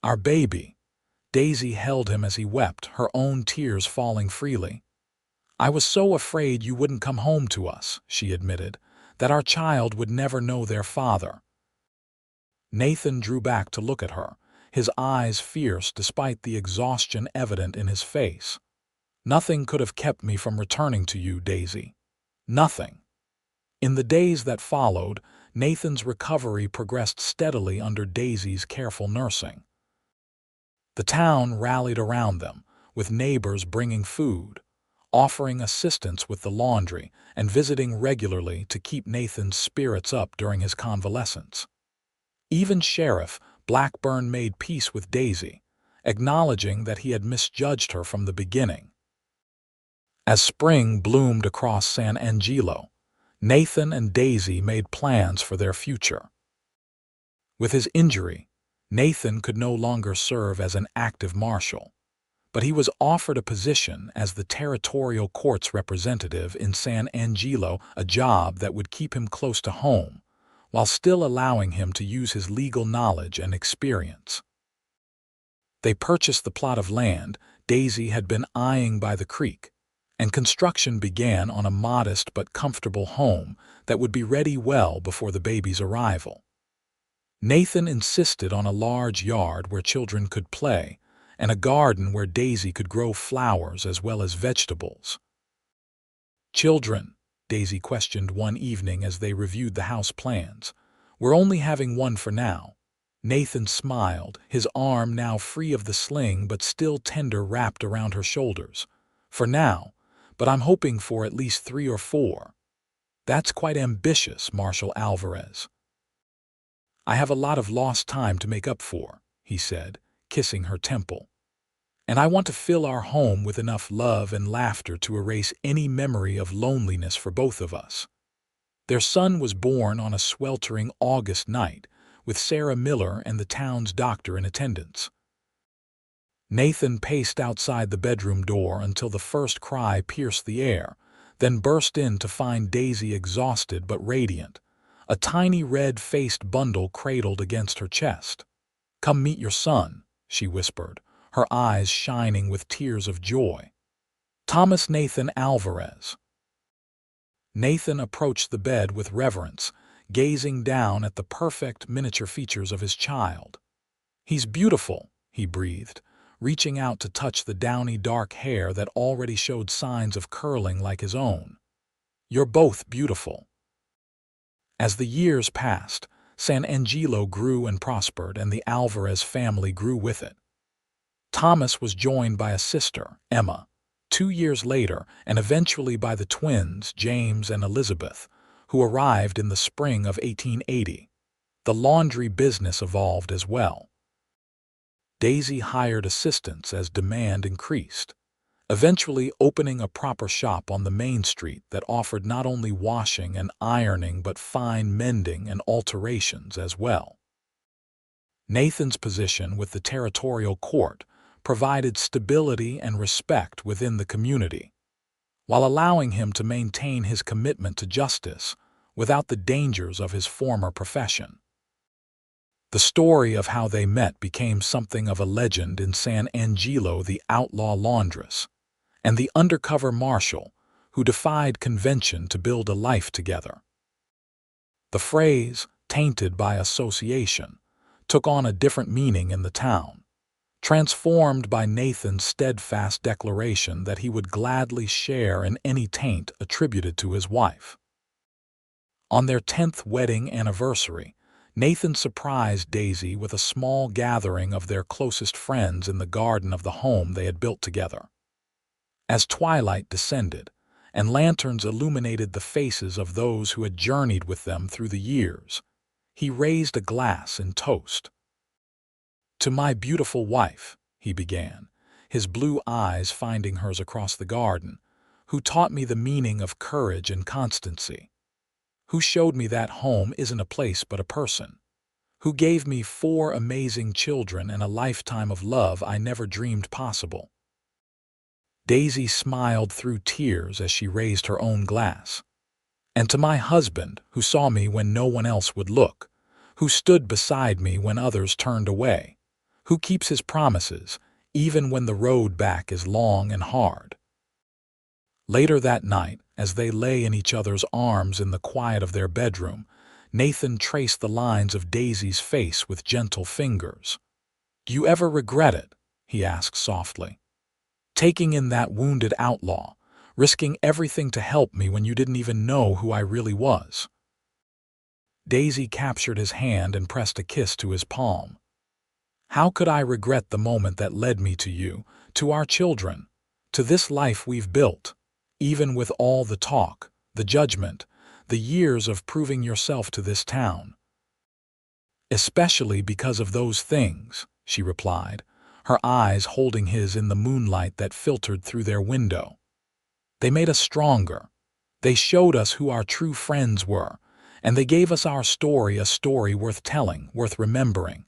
"Our baby." Daisy held him as he wept, her own tears falling freely. "I was so afraid you wouldn't come home to us," she admitted, "that our child would never know their father." Nathan drew back to look at her, his eyes fierce despite the exhaustion evident in his face. Nothing could have kept me from returning to you, Daisy. Nothing. In the days that followed, Nathan's recovery progressed steadily under Daisy's careful nursing. The town rallied around them, with neighbors bringing food, offering assistance with the laundry, and visiting regularly to keep Nathan's spirits up during his convalescence. Even Sheriff Blackburn made peace with Daisy, acknowledging that he had misjudged her from the beginning. As spring bloomed across San Angelo, Nathan and Daisy made plans for their future. With his injury, Nathan could no longer serve as an active marshal, but he was offered a position as the territorial court's representative in San Angelo, a job that would keep him close to home, while still allowing him to use his legal knowledge and experience. They purchased the plot of land Daisy had been eyeing by the creek, and construction began on a modest but comfortable home that would be ready well before the baby's arrival. Nathan insisted on a large yard where children could play, and a garden where Daisy could grow flowers as well as vegetables. "Children?" Daisy questioned one evening as they reviewed the house plans. "We're only having one for now." Nathan smiled, his arm now free of the sling but still tender wrapped around her shoulders. "For now, but I'm hoping for at least 3 or 4. "That's quite ambitious, Marshal Alvarez." "I have a lot of lost time to make up for," he said, kissing her temple. "And I want to fill our home with enough love and laughter to erase any memory of loneliness for both of us." Their son was born on a sweltering August night, with Sarah Miller and the town's doctor in attendance. Nathan paced outside the bedroom door until the first cry pierced the air, then burst in to find Daisy exhausted but radiant, a tiny red-faced bundle cradled against her chest. "Come meet your son," she whispered, her eyes shining with tears of joy. "Thomas Nathan Alvarez." Nathan approached the bed with reverence, gazing down at the perfect miniature features of his child. "He's beautiful," he breathed, reaching out to touch the downy dark hair that already showed signs of curling like his own. "You're both beautiful." As the years passed, San Angelo grew and prospered, and the Alvarez family grew with it. Thomas was joined by a sister, Emma, 2 years later, and eventually by the twins, James and Elizabeth, who arrived in the spring of 1880. The laundry business evolved as well. Daisy hired assistants as demand increased, eventually opening a proper shop on the main street that offered not only washing and ironing but fine mending and alterations as well. Nathan's position with the territorial court provided stability and respect within the community, while allowing him to maintain his commitment to justice without the dangers of his former profession. The story of how they met became something of a legend in San Angelo, the outlaw laundress, and the undercover marshal who defied convention to build a life together. The phrase, "tainted by association," took on a different meaning in the town, transformed by Nathan's steadfast declaration that he would gladly share in any taint attributed to his wife. On their 10th wedding anniversary, Nathan surprised Daisy with a small gathering of their closest friends in the garden of the home they had built together. As twilight descended, and lanterns illuminated the faces of those who had journeyed with them through the years, he raised a glass in toast. "To my beautiful wife," he began, his blue eyes finding hers across the garden, "who taught me the meaning of courage and constancy, who showed me that home isn't a place but a person, who gave me 4 amazing children and a lifetime of love I never dreamed possible." Daisy smiled through tears as she raised her own glass. "And to my husband, who saw me when no one else would look, who stood beside me when others turned away, who keeps his promises, even when the road back is long and hard." Later that night, as they lay in each other's arms in the quiet of their bedroom, Nathan traced the lines of Daisy's face with gentle fingers. "Do you ever regret it?" he asked softly. taking in that wounded outlaw, risking everything to help me when you didn't even know who I really was. Daisy captured his hand and pressed a kiss to his palm. How could I regret the moment that led me to you, to our children, to this life we've built, even with all the talk, the judgment, the years of proving yourself to this town? Especially because of those things, she replied, her eyes holding his in the moonlight that filtered through their window. They made us stronger. They showed us who our true friends were, and they gave us our story, a story worth telling, worth remembering.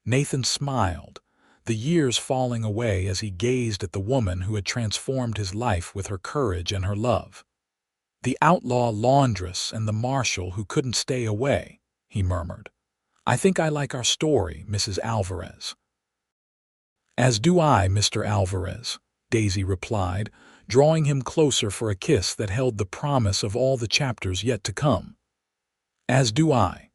Nathan smiled, the years falling away as he gazed at the woman who had transformed his life with her courage and her love. The outlaw laundress and the marshal who couldn't stay away, he murmured. I think I like our story, Mrs. Alvarez. As do I, Mr. Alvarez, Daisy replied, drawing him closer for a kiss that held the promise of all the chapters yet to come. As do I.